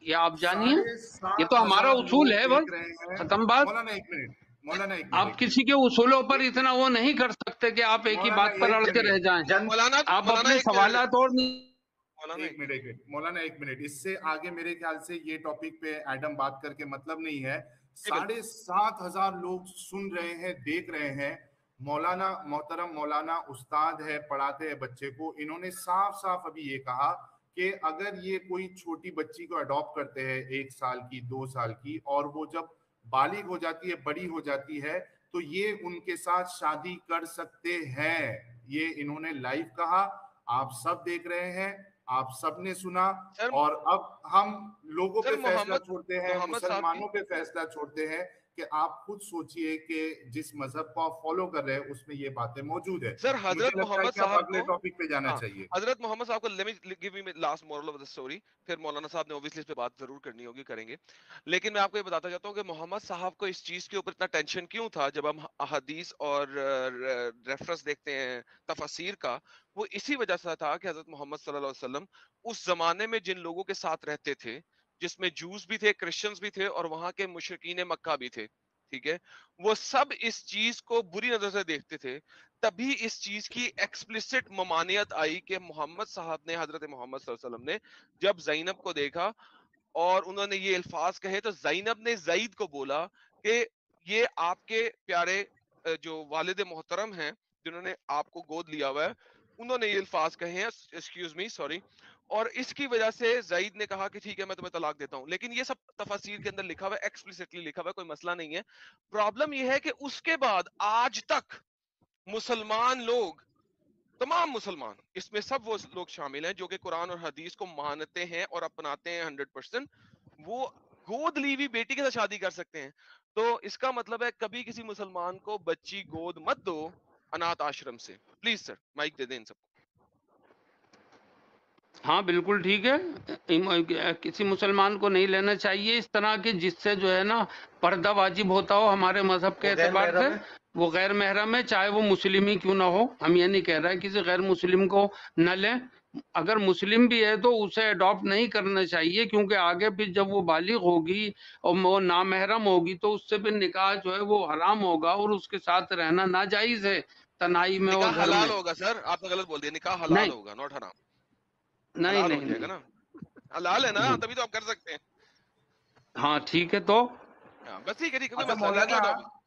ये आप जानिए। ये तो हमारा 7,500 उसूल लोग है, देख बस रहे हैं। खत्म बात। मौलाना एक मिनट, मौलाना एक आप मिनट, किसी के उसूलों पर इतना वो नहीं कर सकते कि आप एक ही मौलाना बात पर एक अड़ के रह मिनट, जाएं। जन मौलाना, आप मौलाना अपने एक मिनट, सवालात और नहीं। मौलाना एक एक मिनट, मिनट। एक मिनट, मौलाना एक मिनट। इससे आगे मेरे ख्याल से ये टॉपिक पे एडम बात करके मतलब नहीं है। जी बिल्कुल। 7,500 लोग सुन रहे हैं, देख रहे हैं। मौलाना मोहतरम मौलाना उस्ताद है, पढ़ाते हैं बच्चे को। इन्होंने साफ साफ अभी ये कहा कि अगर ये कोई छोटी बच्ची को अडॉप्ट करते हैं 1 साल की, 2 साल की, और वो जब बालिग हो जाती है, बड़ी हो जाती है, तो ये उनके साथ शादी कर सकते हैं। ये इन्होंने लाइव कहा, आप सब देख रहे हैं, आप सब ने सुना। सर, और अब हम लोगों पे सर फैसला मोहम्मद, छोड़ते हैं, मोहम्मद साहब की, मुसलमानों पे फैसला छोड़ते हैं कि आप खुद सोचिए कि जिस मजहब को आप फॉलो कर रहे हैं उसमें ये बातें मौजूद है। सर मुझे हजरत लगता है मोहम्मद कि अब साहब अगले को, टॉपिक पे जाना हाँ, चाहिए। हजरत मोहम्मद साहब को, let me give me last moral of the story, फिर मौलाना साहब ने ऑब्वियसली इस पे बात जरूर करनी होगी, करेंगे। लेकिन मैं आपको ये बताता जाता हूँ कि मोहम्मद साहब को इस चीज के ऊपर इतना टेंशन क्यों था। जब हम हदीस और रेफरेंस देखते हैं तफसीर का, वो इसी वजह से था कि हजरत मोहम्मद सल्लल्लाहु अलैहि वसल्लम उस जमाने में जिन लोगों के साथ रहते थे, जिसमें जूस भी थे, क्रिश्चियंस भी थे, और वहां के मुशरिकीन मक्का भी थे, ठीक है, वो सब इस चीज को बुरी नजर से देखते थे। तभी इस चीज की एक्सप्लिसिट ममानियत आई कि मोहम्मद साहब ने, हजरत मोहम्मद सल्लल्लाहु अलैहि वसल्लम ने जब जैनब को देखा और उन्होंने ये अल्फाज कहे, तो जैनब ने जईद को बोला कि ये आपके प्यारे जो वालिद मोहतरम हैं, जिन्होंने आपको गोद लिया हुआ है, उन्होंने ये अल्फाज कहे हैं, एक्सक्यूज मी, सॉरी। और इसकी वजह से जईद ने कहा कि ठीक है मैं तुम्हें तलाक देता हूं। लेकिन ये सब तफसीर के अंदर लिखा हुआ है, एक्सप्लिसिटली लिखा हुआ है, कोई मसला नहीं है। प्रॉब्लम ये है कि उसके बाद आज तक मुसलमान लोग, तमाम मुसलमान, इसमें सब वो लोग शामिल हैं जो कि कुरान और हदीस को मानते हैं और अपनाते हैं 100%, वो गोद ली हुई बेटी के साथ शादी कर सकते हैं। तो इसका मतलब है कभी किसी मुसलमान को बच्ची गोद मत दो अनाथ आश्रम से। प्लीज सर, माइक दे दें इन सबको। हाँ बिल्कुल ठीक है, किसी मुसलमान को नहीं लेना चाहिए इस तरह के, जिससे जो है ना पर्दा वाजिब होता हो हमारे मजहब के वो गैर एतबार से। महरम है। वो गैर महरम है, चाहे वो मुस्लिम ही क्यों ना हो। हम ये नहीं कह रहे हैं किसी गैर मुस्लिम को न लें। अगर मुस्लिम भी है तो उसे अडॉप्ट नहीं करना चाहिए, क्योंकि आगे फिर जब वो बालिग होगी और वो नामहरम होगी तो उससे फिर निकाह जो है वो हराम होगा और उसके साथ रहना नाजायज है, तनाई में और निकाह घर हलाल में। होगा सर, आपने गलत बोल दिया, निकाह हलाल नहीं होगा, नॉट हराम। नहीं हलाल हो नहीं जाएगा नहीं। ना, हलाल है ना, तभी तो आप कर सकते हैं। हाँ ठीक है तो। हाँ, बस ठीक है, ठीक है, कोई अच्छा मसला नहीं, मौलाना, अगला टॉपिक।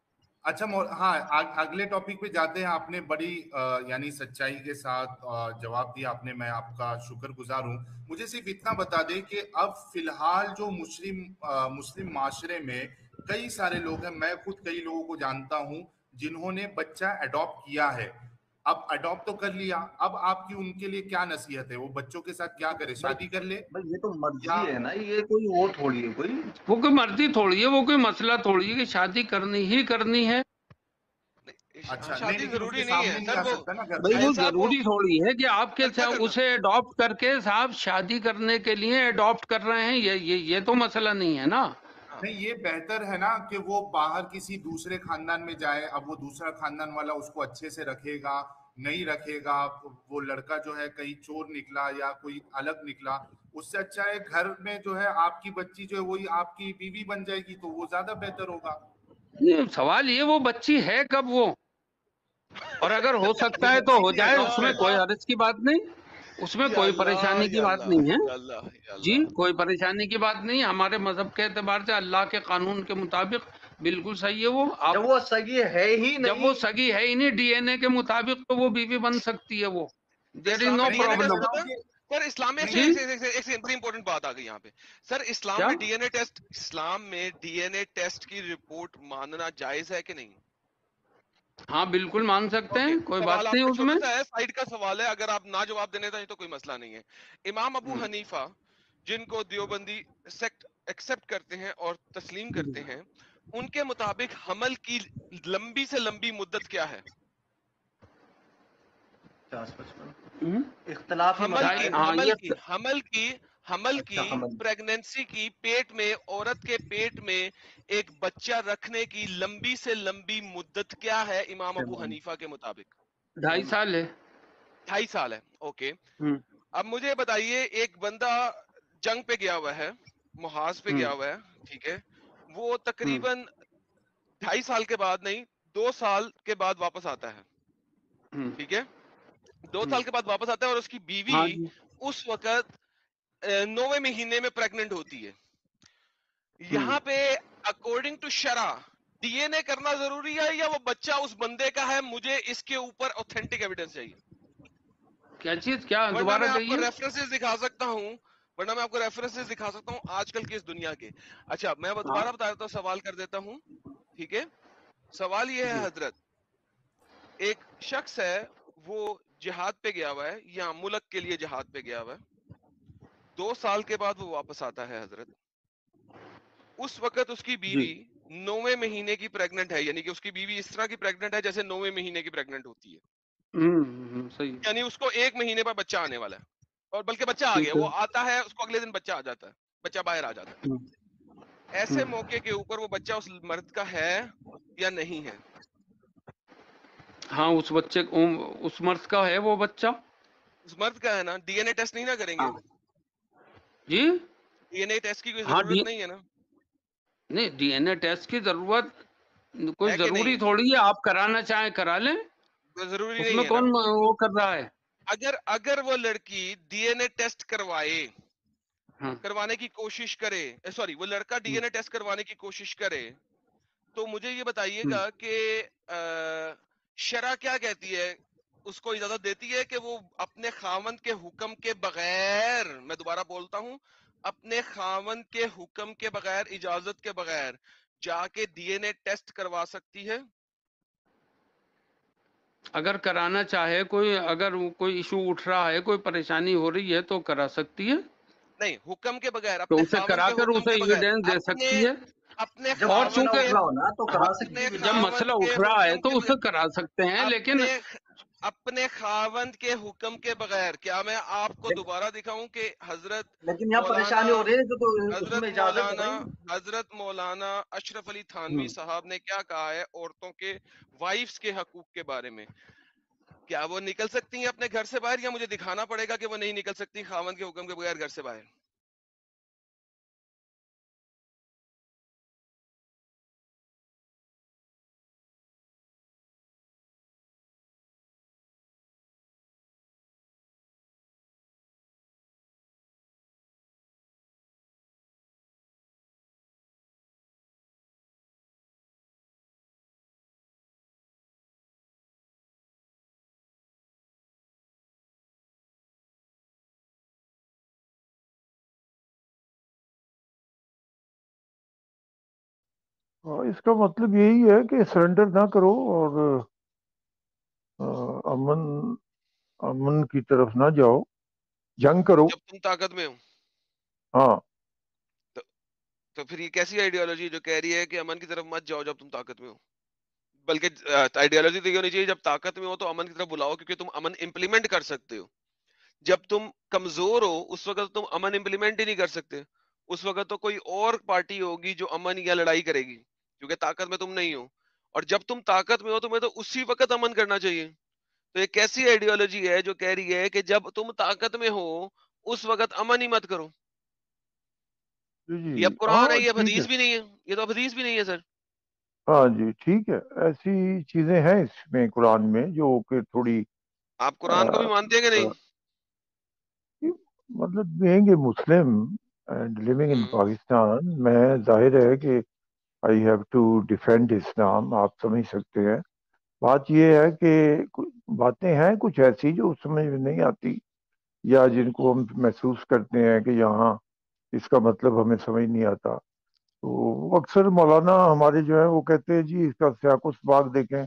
अच्छा हाँ, अगले टॉपिक पे जाते हैं। आपने बड़ी यानी सच्चाई के साथ जवाब दिया आपने, मैं आपका शुक्रगुजार हूँ। मुझे सिर्फ इतना बता दें कि अब फिलहाल जो मुस्लिम माशरे में कई सारे लोग हैं, मैं खुद कई लोगों को जानता हूँ जिन्होंने बच्चा अडॉप्ट किया है। अब अडॉप्ट तो कर लिया, अब आपकी उनके लिए क्या नसीहत है? वो बच्चों के साथ क्या करे, भाई शादी कर ले भाई ये तो या? मर्जी है ना, ये कोई वो थोड़ी है कोई। वो कोई मर्जी थोड़ी है, वो कोई मसला थोड़ी है कि शादी करनी ही करनी है। अच्छा नहीं, शादी लेकिन उसके जरूरी नहीं सामने है नहीं सर, आ वो सकता ना घर भाई पे। साहिल वो साहब वो जरूरी थोड़ी है कि आपके जलसा करना। उसे अडॉप्ट करके साहब शादी करने के लिए अडॉप्ट कर रहे हैं, ये तो मसला नहीं है ना। हाँ, नहीं, ये बेहतर है ना कि वो बाहर किसी दूसरे खानदान में जाए। अब वो दूसरा खानदान वाला उसको अच्छे से रखेगा, नहीं रखेगा, वो लड़का जो है कहीं चोर निकला या कोई अलग निकला, उससे अच्छा है घर में जो है आपकी बच्ची जो है वही आपकी बीवी बन जाएगी, तो वो ज्यादा बेहतर होगा। नहीं, सवाल ये वो बच्ची है कब वो, और अगर हो सकता है तो हो जाए, उसमें कोई हर्ज की बात नहीं, उसमें या कोई अल्लाह, परेशानी की या बात अल्लाह, नहीं है या अल्लाह, या जी, अल्लाह। कोई परेशानी की बात नहीं। हमारे मजहब के एतबार से अल्लाह के कानून के मुताबिक बिल्कुल सही है वो। जब आप वो सगी है ही जब वो नहीं, सगी है ही नहीं डीएनए के मुताबिक, तो वो बीवी बन सकती है वो, तो देयर इज इस्लाम नो में डीएनए टेस्ट प्रॉब्लम। होता है सर? इस्लाम में जी एक बड़ी इंपॉर्टेंट बात आ गई यहाँ पे सर। इस्लाम क्या? में डीएनए टेस्ट, इस्लाम में डीएनए टेस्ट की रिपोर्ट मानना जायज है कि नहीं? हाँ बिल्कुल मान सकते ओके, हैं, कोई सवाल बात नहीं आपका छोटा उसमें। सा है, साइड का सवाल है, अगर आप ना जवाब देने दें तो कोई मसला नहीं है। इमाम अबू हम्म, हनीफा, जिनको देवबंदी सेक्ट एक्सेप्ट करते हैं और तस्लीम करते हैं, उनके मुताबिक हमल की लंबी से लंबी मुद्दत क्या है? 50-55 इख्तलाफी हमल मसला की, है। हाँ हमल ये की, हमल की, हमल की, अच्छा, हमल। प्रेगनेंसी की, पेट में, औरत के पेट में एक बच्चा रखने की लंबी से लंबी मुद्दत क्या है इमाम अबू हनीफा के मुताबिक? 2.5 साल है। 2.5 साल है। ओके, हम्म, अब मुझे बताइए, एक बंदा जंग पे गया हुआ है, मुहाज पे गया हम्म, हुआ है, ठीक है, वो हम्म, तकरीबन 2.5 साल के बाद नहीं, 2 साल के बाद वापस आता है, हम्म, ठीक है, 2 साल हम्म, के बाद वापस आता है और उसकी बीवी हाँ जी। उस वक्त 9वें महीने में प्रेग्नेंट होती है। हम्म, यहाँ पे अकॉर्डिंग टू शरा डीएनए करना जरूरी है या वो बच्चा उस बंदे का है? मुझे इसके ऊपर ऑथेंटिक एविडेंस चाहिए, क्या चीज, क्या वरना दोबारा मैं आपको कहिए। रेफरेंसेस दिखा सकता हूँ, वरना मैं आपको रेफरेंसेस दिखा सकता हूँ आजकल की इस दुनिया के। अच्छा, मैं हाँ दोबारा बता देता हूँ, सवाल कर देता हूँ, ठीक है। सवाल ये है जी। हजरत, एक शख्स है, वो जिहाद पे गया हुआ है या मुल्क के लिए जिहाद पे गया हुआ है, 2 साल के बाद वो वापस आता है हजरत, उस वक्त उसकी जी। बीवी 9वें महीने की प्रेग्नेंट है, यानी कि उसकी बीवी इस तरह की प्रेग्नेंट है जैसे 9वें महीने की प्रेग्नेंट होती है, सही। यानी उसको 1 महीने पर बच्चा आने वाला है, और बल्कि बच्चा आ गया, ठीक है। वो आता है, उसको अगले दिन बच्चा आ जाता है, बच्चा बाहर आ जाता है। हम्म, ऐसे हम्म, मौके के ऊपर वो बच्चा उस मर्द का है या नहीं है? हाँ उस बच्चे उस मर्द का है वो बच्चा। उस मर्द का है ना? डीएनए टेस्ट नहीं ना करेंगे? हाँ जी। डीएनए टेस्ट की कोई हाँ जरूरत नहीं है ना? नहीं, डीएनए टेस्ट की जरूरत कोई है कि जरूरी नहीं? थोड़ी है, आप कराना चाहें करा लें, तो जरूरी नहीं उसमें है ना? कौन वो कर रहा है। अगर अगर वो लड़की डीएनए टेस्ट करवाए, हाँ। करवाने की कोशिश करे, सॉरी, वो लड़का हम्म, डीएनए टेस्ट करवाने की कोशिश करे, तो मुझे ये हम्म, बताइएगा कि शरा क्या कहती है? उसको इजाजत देती है कि वो अपने खावंद के हुक्म के बगैर, मैं दोबारा बोलता हूं, अपने खावंद के हुक्म के बगैर, इजाजत के बगैर जाके डीएनए टेस्ट करवा सकती है? अगर कराना चाहे कोई, अगर कोई इशू उठ रहा है, कोई परेशानी हो रही है तो करा सकती है, नहीं, हुक्म के बगैर, तो अपने उसे खावंद के कराकर हुक्म उसे के बगैर, एविडेंस दे अपने सकती है। अपने जब और खावंद मसला चूंकि उठ के, रहा हो ना तो करा सकती अपने है जब बिल्कुल। मसला खावंद के उठ रहा है हुक्म तो के, उसे करा सकते हैं, लेकिन अपने अपने खावंद के हुक्म के बगैर, क्या मैं आपको लेकिन दोबारा दिखाऊं कि हजरत लेकिन यहाँ मौलाना, परेशानी हो रही है जो, तो उसमें हजरत इजाजत है मौलाना, भाई। हजरत मौलाना अशरफ अली थानवी हम्म, साहब ने क्या कहा है औरतों के, वाइफ्स के हकूक के बारे में? क्या वो निकल सकती हैं अपने घर से बाहर, या मुझे दिखाना पड़ेगा कि वो नहीं निकल सकती खावंद के हुक्म के बगैर घर से बाहर? हाँ, इसका मतलब यही है कि सरेंडर ना करो और अ, अमन अमन की तरफ ना जाओ, जंग करो। जब तुम ताकत में हो, हाँ, तो, तो फिर ये कैसी आइडियोलॉजी जो कह रही है कि अमन की तरफ मत जाओ जब तुम ताकत में हो? बल्कि आइडियोलॉजी तो ये होनी चाहिए, जब ताकत में हो तो अमन की तरफ बुलाओ, क्योंकि तुम अमन इंप्लीमेंट कर सकते हो। जब तुम कमजोर हो उस वक्त तुम अमन इंप्लीमेंट ही नहीं कर सकते, उस वक्त तो कोई और पार्टी होगी जो अमन या लड़ाई करेगी, क्योंकि ताकत में तुम नहीं हो। और जब तुम ताकत में हो तुम्हें तो उसी वक्त अमन करना चाहिए। तो ये कैसी आइडियोलॉजी है जो कह रही है कि जब तुम ताकत में हो उस वक्त अमन ही मत करो। जी ये अब जी, कुरान है, हाँ ये अब ठीक है। हदीस भी नहीं है, ये तो अब हदीस भी नहीं है सर। हाँ जी ठीक है, ऐसी चीजें हैं इसमें कुरान में जो कि थोड़ी आप आ, कुरान को भी मानते हैं कि नहीं? मतलब being a Muslim and living in हम्म। पाकिस्तान, मैं जाहिर है कि आई हैव टू डिफेंड इस्लाम, आप समझ सकते हैं। बात यह है कि बातें हैं कुछ ऐसी जो समझ में नहीं आती, या जिनको हम महसूस करते हैं कि यहाँ इसका मतलब हमें समझ नहीं आता। तो अक्सर मौलाना हमारे जो है वो कहते हैं जी इसका सियाक व सबाक देखें,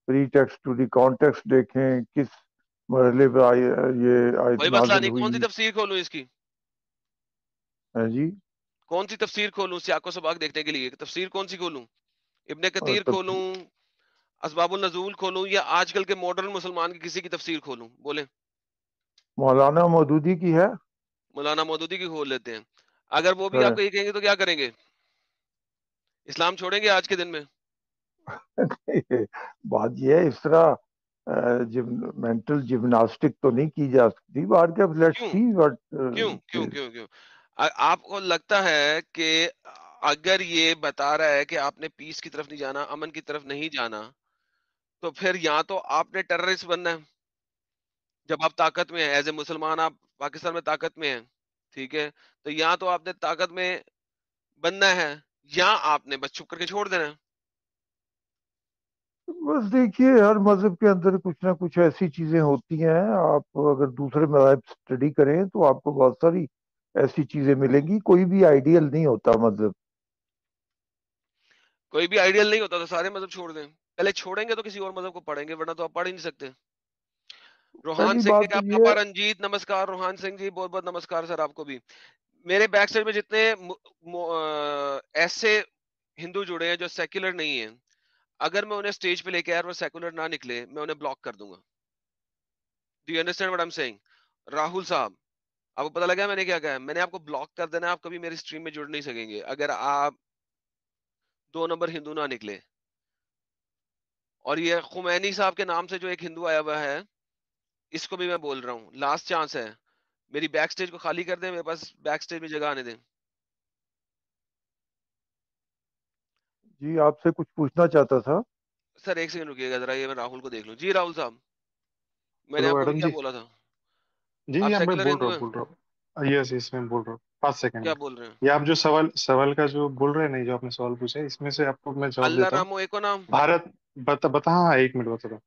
pretext to the context देखें, किस मरहले पे ये आयत कोई मसला नाजिल नहीं, कौन सी हुई तफसीर खोलूं इसकी? है जी। कौन सी तफसीर खोलूं सियाको सबाक देखने के लिए? तफसीर कौन सी खोलूं? इब्ने और कतीर तब खोलूं, असबाबुल नजूल खोलूं, या आजकल के मॉडर्न मुसलमान की किसी की तफसीर खोलूं? बोले। मौलाना मौदूदी की है। मौलाना मौदूदी की खोल लेते हैं। अगर वो भी है। आपको ये कहेंगे तो क्या करेंगे? इस्लाम छोड़ेंगे आज के दिन में? बात यह है, इस तरह मेंटल जिम्नास्टिक तो नहीं की जा सकती बाहर के। अब लेट्स क्यों सी व्हाट क्यों क्यों क्यों क्यों आपको लगता है कि अगर ये बता रहा है कि आपने पीस की तरफ नहीं जाना, अमन की तरफ नहीं जाना, तो फिर या तो आपने टेररिस्ट बनना है जब आप ताकत में हैं, एज ए मुसलमान आप पाकिस्तान में ताकत में हैं, ठीक है? तो या तो आपने ताकत में बनना है, या आपने बस चुप करके छोड़ देना है। बस देखिए, हर मजहब के अंदर कुछ ना कुछ ऐसी चीजें होती हैं। आप अगर दूसरे मज़ाहिब स्टडी करें तो आपको बहुत सारी ऐसी चीजें मिलेंगी। कोई भी आइडियल नहीं होता मजहब। कोई भी आइडियल नहीं होता तो सारे मजहब छोड़ दें। पहले छोड़ेंगे तो किसी और मजहब को पढ़ेंगे, वरना तो आप पढ़ ही नहीं सकते। रोहान पहली सिंह ने बात कहा तो ये पापा रंजीत नमस्कार। रोहान सिंह जी बहुत बहुत नमस्कार सर, आपको भी। मेरे बैक साइड में जितने ऐसे हिंदू जुड़े हैं जो सेक्युलर नहीं है, अगर मैं उन्हें स्टेज पे लेके आया और वो सेक्युलर ना निकले, मैं उन्हें ब्लॉक कर दूंगा। Do you understand what I am saying? Rahul साहब, आपको पता लगा मैंने क्या कहा है? मैंने आपको ब्लॉक कर देना है, आप कभी मेरी स्ट्रीम में जुड़ नहीं सकेंगे अगर आप 2 नंबर हिंदू ना निकले। और ये खुमैनी साहब के नाम से जो एक हिंदू आया हुआ है, इसको भी मैं बोल रहा हूँ, लास्ट चांस है, मेरी बैक स्टेज को खाली कर दें, मेरे पास बैक स्टेज में जगह आने दें। जी आपसे कुछ पूछना चाहता था। सर एक सेकंड रुकिएगा जरा, ये मैं राहुल को देख लूं। जी राहुल साहब, मैंने हेलो आपको भी एडम क्या जी। बोला था? जी आप जी, मैं सेक्युलर बोल हिंदू हैं? रहा हूँ यस यस, मैं बोल रहा हूँ 5 सेकंड क्या में। बोल रहे हैं? ये आप जो सवाल सवाल का जो बोल रहे हैं नहीं, जो आपने सवाल पूछा है, इसमें से आपको मैं जवाब अल्लाह देता हूँ। रामो एको नाम। भारत बता हाँ, 1 मिनट बता रहा हूँ।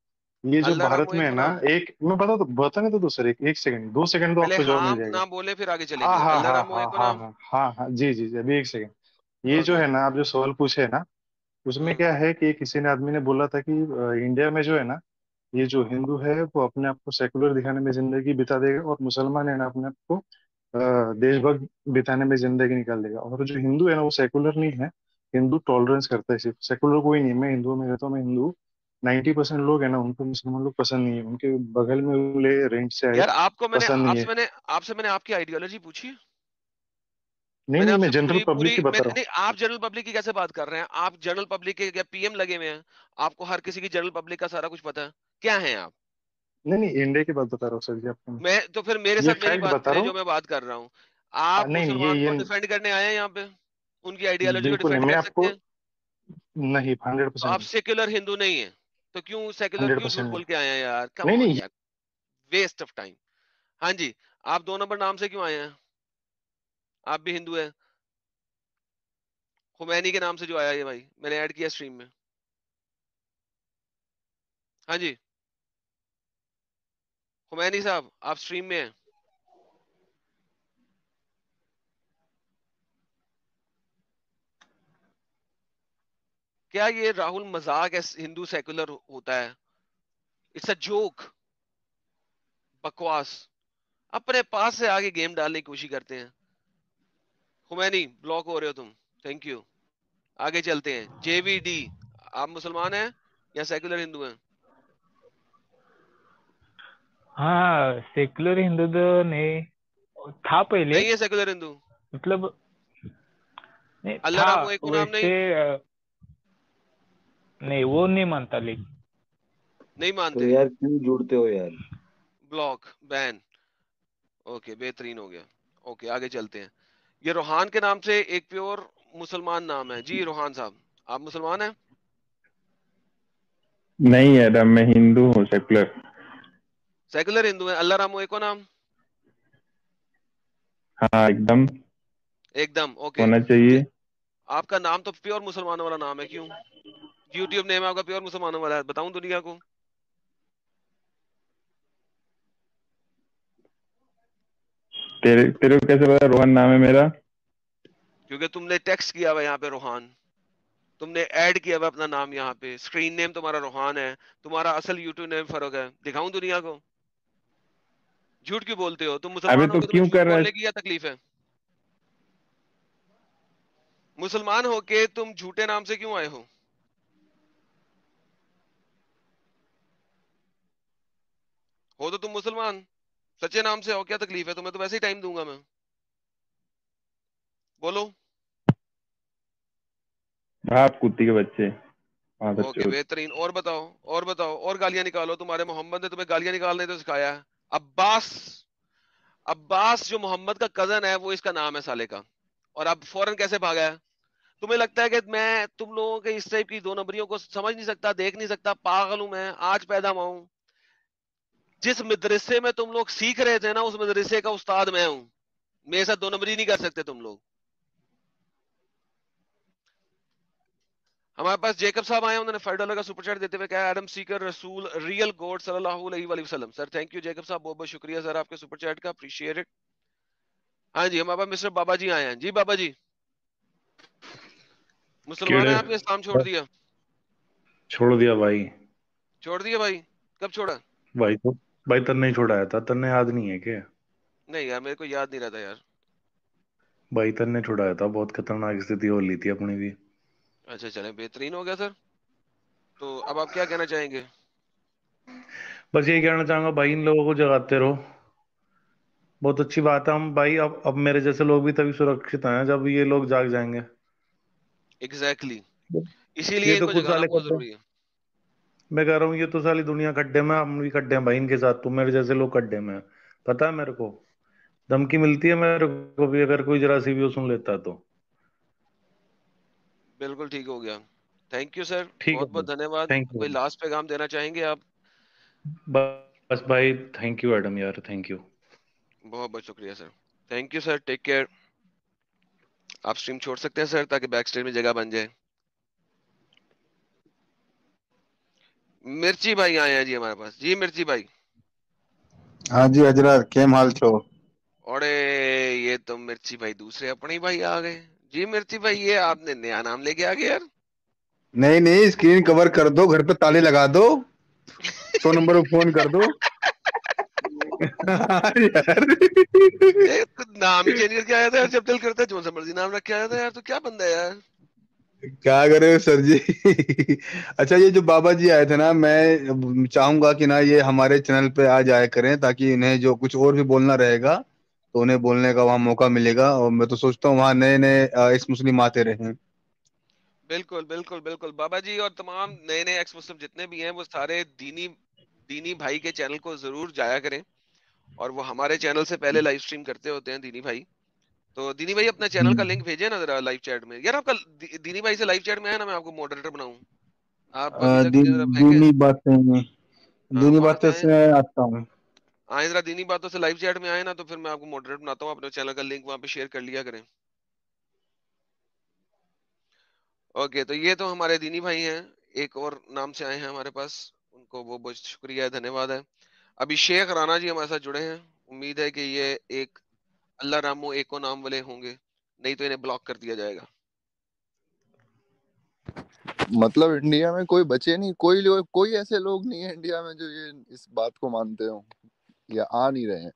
ये जो अल्लाह भारत रामो में है एको ना, नाम। एक मैं बताने तो दो सर, एक सेकंड 2 सेकंड तो पहले आपको जवाब हाँ मिल जाएगा। ना बोले फिर आगे हाँ चलेंगे। हाँ अल्लाह हाँ रामो हाँ एको हाँ नाम। हाँ हाँ हाँ, जी जी जी, अभी 1 सेकंड। ये जो ओके। है ना, आप जो सवाल पूछे है ना, उसमें हम्म। क्या है कि किसी ने आदमी ने बोला था कि इंडिया में जो है ना, ये जो हिंदू है वो अपने आप को सेकुलर दिखाने में जिंदगी बिता देगा, और मुसलमान है ना अपने आप को देशभक्त बिताने में जिंदगी निकाल देगा। और जो हिंदू है ना वो सेकुलर नहीं है। हिंदू टॉलरेंस करता है, सिर्फ सेकुलर कोई नहीं है। मैं हिंदू में रहता हूँ, मैं हिंदू 90% लोग है ना, उनको मुसलमान लोग पसंद नहीं है। उनके बगल में उले रेंट से आए यार आपको मैंने पसंद नहीं है। आपसे मैंने आपकी आइडियोलॉजी पूछी है? नहीं मैंने नहीं, मैं आपसे जनरल पूरी पब्लिक पूरी की बता मैंने रहा नहीं, आप जनरल पब्लिक की कैसे बात कर रहे हैं? आप जनरल पब्लिक के क्या पीएम लगे हुए हैं? आपको हर किसी की जनरल पब्लिक का सारा कुछ पता है? क्या है आप? हूँ। नहीं नहीं, इंडिया की बात बता रहा हूँ सर जी आपको मैं। मैं तो फिर मेरे ये साथ मेरी फैक्ट बात बता करें रहा जो हूँ। मैं बात कर रहा हूँ। आप नहीं नहीं, मुसलमान ये को डिफेंड करने आए हैं यहाँ पे? उनकी आइडियोलॉजी को बिल्कुल डिफेंड नहीं। मैं कर सकते आपको हैं? नहीं, हंड्रेड तो परसेंट आप नहीं। सेक्युलर हिंदू नहीं है, तो क्यों सेक्युलर, क्यों 100% झूठ नहीं। बोल के आए हैं यार? कम नहीं ऑन नहीं, यार, वेस्ट ऑफ टाइम। हाँ जी, आप 2 नंबर नाम से क्यों आए हैं? आप भी हिंदू है? खुमैनी के नाम से जो आया ये भाई, मैंने ऐड किया स्ट्रीम में। हाँ जी, खुमैनी साहब आप स्ट्रीम में हैं? क्या ये राहुल मजाक है हिंदू सेक्युलर होता है? इट्स अ जोक, बकवास। अपने पास से आगे गेम डालने की कोशिश करते हैं। खुमैनी ब्लॉक हो रहे हो तुम, थैंक यू। आगे चलते हैं। जेवीडी, आप मुसलमान हैं या सेक्युलर हिंदू हैं? हाँ, सेक्युलर हिंदू तो नहीं था पहले। नहीं है सेक्युलर हिंदू? मतलब नहीं अल्लाह था रामो एको नाम वैसे। नहीं? नहीं, वो नहीं मानता लेकिन। नहीं तो मानते? यार क्यों जुड़ते हो यार? Block, ban. ओके, बेहतरीन हो गया। ओके, आगे चलते हैं। ये रोहान के नाम से एक प्योर मुसलमान नाम है जी। रोहान साहब, आप मुसलमान हैं? नहीं एडम, मैं हिंदू हूँ, सेकुलर। सेकुलर हिंदू हैं। अल्लाह रामो एको नाम? हाँ एकदम एकदम ओके। होना तो चाहिए। आपका नाम तो प्योर मुसलमानों वाला नाम है, क्यों? यूट्यूब नेम आपका प्योर मुसलमानों वाला है, बताऊं दुनिया को? तेरे तेरे को कैसे पता रोहन नाम है मेरा? क्योंकि तुमने टेक्स्ट किया हुआ यहाँ पे रोहान, तुमने ऐड किया हुआ अपना नाम यहाँ पे, स्क्रीन नेम तुम्हारा रोहान है, तुम्हारा असल यूट्यूब नेम फर्क है। दिखाऊं दुनिया को? झूठ क्यों बोलते हो? तुम अबे मुसलमान हो तो के तुम्हें क्यों झूठ कर रहा है? बोलने की क्या तकलीफ है? मुसलमान होके तुम झूठे नाम से क्यों आए हो? हो तो तुम मुसलमान, सच्चे नाम से हो, क्या तकलीफ है? तुम्हें तो वैसे ही टाइम दूंगा मैं। बोलो। बाप कुत्ती के बच्चे, हाँ ओके, बच्चे। बेहतरीन। और बताओ, और बताओ, और गालियां निकालो। तुम्हारे मोहम्मद ने तुम्हें गालियां निकालने तो सिखाया है। अब्बास, अब्बास जो मोहम्मद का कजन है वो इसका नाम है साले का, और अब फौरन कैसे भागा है? तुम्हें लगता है कि मैं तुम लोगों के इस टाइप की दो नंबरियों को समझ नहीं सकता, देख नहीं सकता? पागल हूं मैं, आज पैदा हुआ हूं। जिस मदरसे में तुम लोग सीख रहे थे ना, उस मदरसे का उस्ताद मैं हूं। मेरे साथ दो नंबरी नहीं कर सकते तुम लोग। हमारे पास जेकब साहब आए, उन्होंने $5 का सुपर चैट देते हुए कहा, एडम सीकर रसूल रियल गॉड सल्लल्लाहु अलैहि वसल्लम। सर थैंक यू जेकब साहब, बहुत बहुत शुक्रिया सर आपके सुपर चैट का, अप्रिशिएट इट। हाँ जी, हमारे पास मिस्टर बाबा जी आए हैं जी। बाबा जी मुसलमान केड़े हैं आपने इस्लाम छोड़ दिया? छोड़ दिया भाई। छोड़ दिया भाई? कब छोड़ा? भाई तो भाई तन्ने ही छोड़ाया था, तन्ने याद नहीं है क्या? नहीं यार, मेरे को याद नहीं रहता यार। भाई तन्ने छुड़ाया था, बहुत खतरनाक स्थिति हो ली थी अपनी भी। अच्छा चले, बेहतरीन हो गया सर। तो अब आप क्या कहना चाहेंगे? बस यही कहना चाहूंगा भाई, इन लोगों को जगाते रहो। बहुत अच्छी बात है। हम भाई अब मेरे जैसे लोग भी तभी सुरक्षित हैं जब ये लोग जाग जाएंगे। एग्जैक्टली ये इसीलिए तो इनको कुछ जगाना साले बहुत खड्डे, जरूरी है। मैं कह रहा हूँ ये तो साली दुनिया खड्डे में, हम भी खड्डे हैं भाई इनके साथ। तुम मेरे जैसे लोग खड्डे में हैं। पता है मेरे को, धमकी मिलती है मेरे को भी अगर कोई जरा सी भी वो सुन लेता तो। बिल्कुल ठीक हो गया। थैंक यू सर, ठीक है बहुत भाई, बहुत धन्यवाद। थैंक कोई यू। लास्ट पैगाम देना चाहेंगे आप? बस भाई, थैंक यू एडम यार, थैंक यू। बहुत बहुत शुक्रिया sir. Thank you sir, take care. आप स्ट्रीम छोड़ सकते हैं सर, ताकि बैक स्टेज में जगह बन जाए। मिर्ची भाई आए हैं जी हमारे पास। जी मिर्ची भाई। हाँ जी हजरत, केम हाल छो? अरे ये तो मिर्ची भाई दूसरे अपने ही भाई आ गए। जी मिर्ची भाई, ये आपने नया नाम लेके आ गए यार। नहीं नहीं, स्क्रीन कवर कर दो, घर पे ताले लगा दो, 100 नंबर पे फोन कर दो। यार ये तो नाम ही चेंज करके आया था यार, जब दिल करता है जो सा मर्जी नाम रख के आया था यार। तो क्या बंदा है यार? क्या करे सर जी। अच्छा, ये जो बाबा जी आए थे ना, मैं चाहूंगा कि ना ये हमारे चैनल पे आ जाया करें, ताकि इन्हें जो कुछ और भी बोलना रहेगा तो उन्हें बोलने का वहाँ मौका मिलेगा। और मैं तो सोचता हूँ वहाँ नए नए एक्स मुस्लिम आते रहे। बिल्कुल बिल्कुल बिल्कुल बाबा जी, और तमाम नए नए एक्स मुस्लिम जितने भी हैं वो सारे दीनी दीनी भाई के चैनल को जरूर जाया करें। और वो हमारे चैनल से पहले लाइव स्ट्रीम करते होते हैं दीनी भाई। तो दीनी भाई अपना चैनल का लिंक भेजिए ना जरा लाइव चैट में। यार आपका दीनी भाई से लाइव चैट में है ना, मैं आपको मॉडरेटर बनाऊं? आप अभी तक जरा फेंके। दीनी बातें, हाँ दीनी वहां से बातें आए। से आता हूँ। आए जरा दीनी बातों से लाइव चैट में आए ना, तो फिर मैं आपको मॉडरेटर बनाता हूँ। अपने चैनल का लिंक वहां पे शेयर कर लिया करें। ओके, तो ये तो हमारे दीनी भाई हैं। एक और नाम से आए हैं हमारे पास, उनको वो बहुत शुक्रिया है, धन्यवाद है। अभी शेख राणा जी हमारे साथ जुड़े हैं। उम्मीद है कि ये एक अल्लाह रामो एको नाम वाले होंगे, नहीं तो इन्हें ब्लॉक कर दिया जाएगा। मतलब इंडिया में कोई बचे नहीं, कोई ऐसे लोग नहीं है इंडिया में जो ये इस बात को मानते हो या आ नहीं रहे हैं।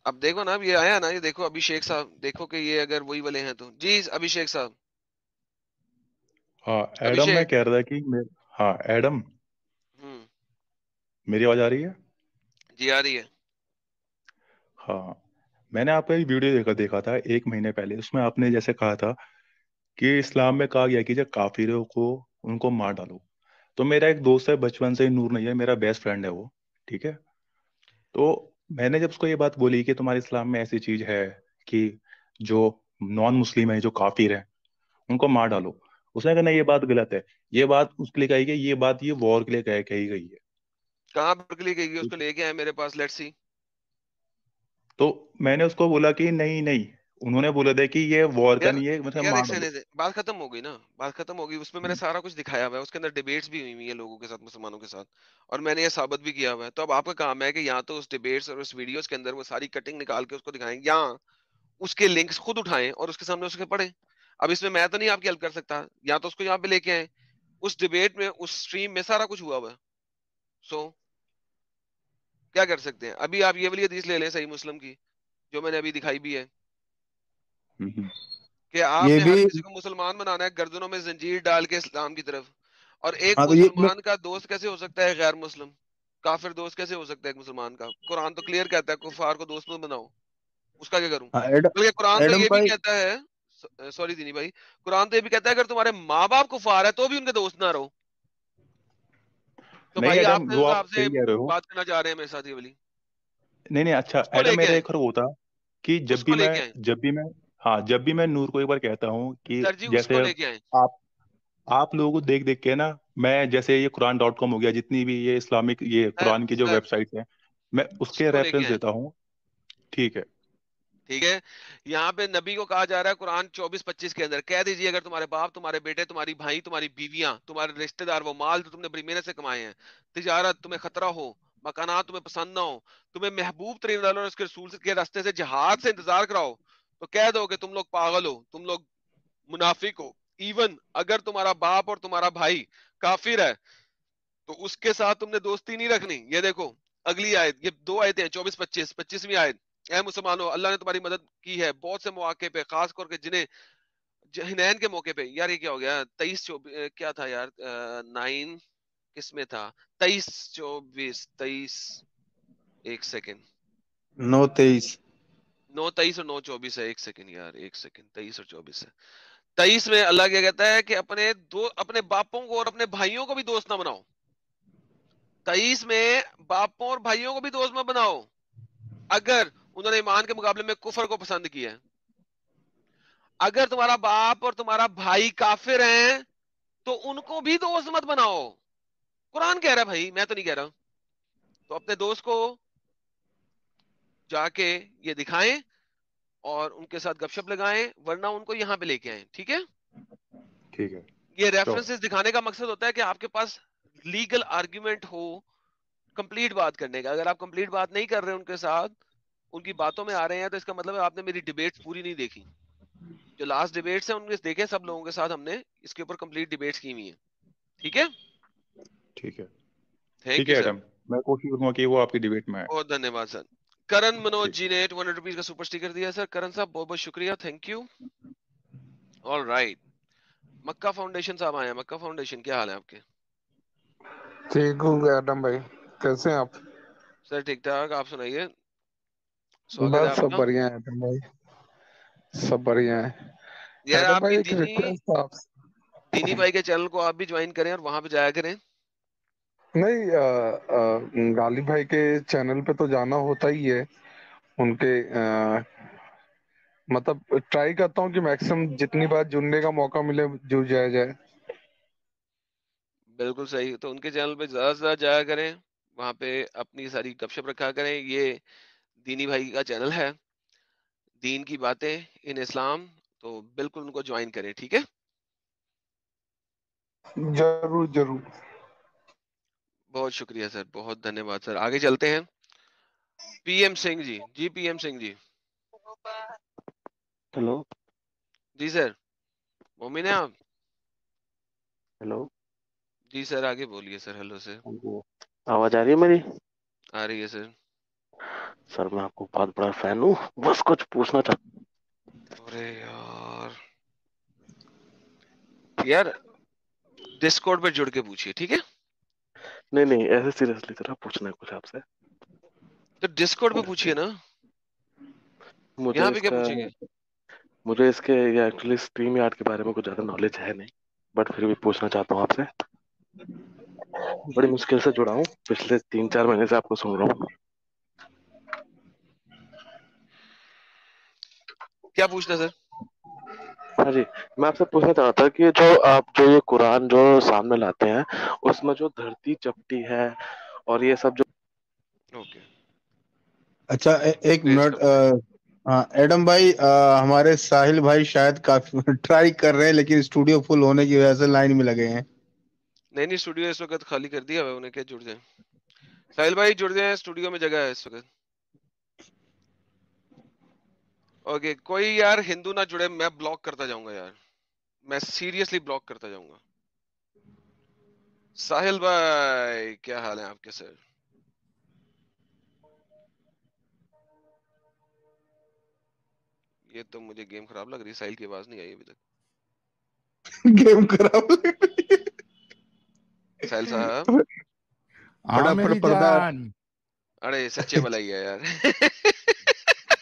अब देखो ना, अब ये आया ना, ये देखो अभिषेक साहब, देखो कि ये अगर वही वाले हैं तो। जी अभिषेक साहब। हाँ एडम, मैं अभिषेक। कह रहा था कि हाँ एडम, हम्म। मेरी आवाज आ रही है? जी आ रही है। हाँ, मैंने आपका एक वीडियो देखा था 1 महीने पहले। उसमें आपने जैसे कहा था कि इस्लाम में कहा गया कि जब काफिरों को उनको मार डालो। तो मेरा एक दोस्त है बचपन से ही, नूर नहीं है, मेरा बेस्ट फ्रेंड है वो, ठीक है। तो मैंने जब उसको ये बात बोली कि तुम्हारे इस्लाम में ऐसी चीज है कि जो नॉन मुस्लिम है, जो काफिर है, उनको मार डालो, उसने कहा नहीं ये बात गलत है। ये बात उसके लिए कही गई, ये बात ये वॉर के लिए कही गई है। कहाँ पर लिए गई? उसको लेके आए मेरे पास, लेट्स सी। तो मैंने उसको बोला कि नहीं नहीं, उन्होंने बोला था कि ये वॉर का यार नहीं है, मतलब यार मार एक डालो। सेकंड, बात खत्म हो गई ना, बात खत्म हो गई। उसमें मैंने सारा कुछ दिखाया हुआ है, उसके अंदर डिबेट्स भी हुई हुई है लोगों के साथ, मुसलमानों के साथ, और मैंने ये साबित भी किया हुआ है। तो अब आपका काम है कि या तो उस डिबेट्स और उस वीडियोस के अंदर वो सारी कटिंग निकाल के उसको दिखाएं, या उसके लिंक्स खुद उठाएं और उसके सामने उसके पढ़ें। अब इसमें मैं तो नहीं आपकी हेल्प कर सकता, या तो उसको यहाँ पे लेके आए, उस डिबेट में, उस स्ट्रीम में सारा कुछ हुआ हुआ है। सो क्या कर सकते हैं? अभी आप ये वाली हदीस ले लें सही मुस्लिम की, जो मैंने अभी दिखाई भी है, कि ये आपने भी। हर किसी को मुसलमान बनाना है, गर्दनों में जंजीर डाल के इस्लाम की तरफ। और एक हाँ तो ये मैं मुसलमान का दोस्त कैसे हो सकता है गैर मुस्लिम? काफिर दोस्त कैसे हो सकता है एक मुसलमान का? कुरान तो क्लियर कहता है कुफार को दोस्त मत बनाओ। उसका क्या करूं? हाँ, बल्कि कुरान तो एडम ये भी भाई। कहता है, सॉरी दीनी भाई, कुरान तो ये भी कहता है अगर तुम्हारे माँ बाप कुफार है तो भी उनके दोस्त ना रहो। तो नहीं भाई एडम, आप किस वो आप हिसाब से सही कह रहे हो। बात करना चाह रहे हैं मेरे साथ ये वाली? नहीं नहीं, अच्छा उसको एडम, लेके मेरा आए, एक और वो था कि उसको लेके आए जब भी मैं हाँ, जब भी मैं नूर को एक बार कहता हूँ कि सर जी, उसको जैसे लेके आए। आप आप लोगों को देख देख के ना, मैं जैसे ये कुरान.com हो गया, जितनी भी ये इस्लामिक ये सर कुरान की जो सर वेबसाइट है, मैं उसके उसको लेके रेफरेंस आए, देता हूँ। ठीक है। ठीक है। यहाँ पे नबी को कहा जा रहा है कुरान 24-25 के अंदर, कह दीजिए अगर तुम्हारे बाप, तुम्हारे बेटे, तुम्हारी भाई, तुम्हारी बीवियां, तुम्हारे रिश्तेदार, वो माल जो तुमने बड़ी मेहनत से कमाए हैं, तिजारत तुम्हें खतरा हो, मकानात तुम्हें पसंद ना हो, तुम्हें महबूब तरीन अल्लाह और उसके रसूल के रास्ते से जिहाद से इंतजार कराओ, तो कह दो कि तुम लोग पागल हो, तुम लोग मुनाफिक हो। इवन अगर तुम्हारा बाप और तुम्हारा भाई काफिर है तो उसके साथ तुमने दोस्ती नहीं रखनी। ये देखो अगली आयत, ये दो आयतें हैं, 24-25, 25वीं आयत। ऐ मुसलमानों, अल्लाह ने तुम्हारी मदद की है बहुत से मौके पे, खास करके जिन्हें हिनैन के मौके पे। यार ये क्या हो गया, 23-24 क्या था यार, 9 किस में था? 23-24, 23, एक सेकेंड, 9:23। 9-23 और 9-24 है। एक सेकेंड यार, एक सेकेंड, 23 और 24 है। 23 में अल्लाह क्या कहता है कि अपने बापों को और अपने भाइयों को भी दोस्त ना बनाओ। 23 में बापों और भाइयों को भी दोस्त मत बनाओ अगर उन्होंने ईमान के मुकाबले में कुफर को पसंद किया है। अगर तुम्हारा बाप और तुम्हारा भाई काफिर हैं तो उनको भी दोस्त मत बनाओ। कुरान कह रहा है भाई, मैं तो नहीं कह रहा। तो अपने दोस्त को जाके ये दिखाएं और उनके साथ गपशप लगाएं, वरना उनको यहां पे लेके आए, ठीक है? ठीक है। ये तो रेफरेंसेस दिखाने का मकसद होता है कि आपके पास लीगल आर्ग्यूमेंट हो कंप्लीट बात करने का। अगर आप कंप्लीट बात नहीं कर रहे उनके साथ, उनकी बातों में आ रहे हैं, तो इसका मतलब है आपने मेरी डिबेट्स पूरी नहीं देखी। जो लास्ट डिबेट्स हैं उनमें देखे सब लोगों के साथ, हमने इसके ऊपर कंप्लीट डिबेट्स की हुई हैं, ठीक है? ठीक है। ठीक थैंक है यू सर, एडम, मैं कोशिश करूंगा कि वो आपकी डिबेट में आए। बहुत धन्यवाद सर। करण मनोज ठीक। जी ने 200 रुपीज का सुपर स्टिकर दिया सर। करण साहब बहुत बहुत शुक्रिया, thank you. All right, Mecca foundation साहब आए हैं। मक्का फाउंडेशन, क्या हाल है आपके? ठीक हूँ एडम भाई, कैसे हैं आप? सर ठीक ठाक, आप सुनाइए, स्वागत है बस सब आपका। बढ़िया है एडम भाई, सब बढ़िया है। यार एडम आपकी भाई एक रिक्वेस्ट था आपसे। दीनी भाई के चैनल को आप भी ज्वाइन करें और वहां पे जाया करें। नहीं, गालिब भाई के चैनल पे तो जाना होता ही है। उनके मतलब ट्राई करता हूँ कि मैक्सिमम जितनी बार जुड़ने का मौका मिले जुड़ जाया जाए। बिल्कुल सही, तो उनके चैनल पे ज्यादा से ज्यादा जाया करें, वहां पे अपनी सारी गपशप रखा करें। ये दीनी भाई का चैनल है, दीन की बातें इन इस्लाम, तो बिल्कुल उनको ज्वाइन करें, ठीक है? जरूर जरूर। बहुत शुक्रिया सर, बहुत धन्यवाद सर। आगे चलते हैं। पीएम सिंह जी, जी पीएम सिंह जी। हेलो। जी सर, मोमिन है आप? हेलो। जी सर, आगे बोलिए सर, हेलो से। वो आवाज आ रही है मेरी? आ रही है सर। सर मैं आपको बहुत बड़ा फैन हूँ, बस कुछ पूछना चाहता। अरे यार, यार डिस्कॉर्ड पे जुड़ के पूछिए, ठीक है? नहीं नहीं, ऐसे सीरियसली तरह पूछना है कुछ आपसे। तो डिस्कॉर्ड पे पूछिए ना, मुझे यहाँ पे क्या इसका पूछेंगे? मुझे इसके ये एक्चुअली स्ट्रीम यार्ड के बारे में कुछ ज्यादा नॉलेज है नहीं, बट फिर भी पूछना चाहता हूँ आपसे। बड़ी मुश्किल से जुड़ा हूँ, पिछले 3-4 महीने से आपको सुन रहा हूँ। क्या पूछना सर? हाँ जी, मैं आपसे पूछना चाह रहा था कि जो आप जो ये कुरान जो सामने लाते हैं उसमें जो धरती चपटी है और ये सब जो ओके अच्छा एक पेश मिनट करते हैं। हाँ एडम भाई, हमारे साहिल भाई शायद काफी ट्राई कर रहे हैं लेकिन स्टूडियो फुल होने की वजह से लाइन में लगे हैं। नहीं स्टूडियो इस वक्त खाली कर दिया है, उन्हें क्या जुड़ जाए। साहिल भाई जुड़ जाए, स्टूडियो में जगह है इस वक्त। ओके कोई यार हिंदू ना जुड़े, मैं ब्लॉक करता जाऊंगा यार, मैं सीरियसली ब्लॉक करता जाऊंगा। साहिल भाई क्या हाल है आपके सर? ये तो मुझे गेम खराब लग रही है, साहिल की आवाज नहीं आई अभी तक। गेम खराब लग रही है। साहिल साहब हाँ फटाफट मेरी पर्दा। जान। अरे सच्चे भलाई है यार।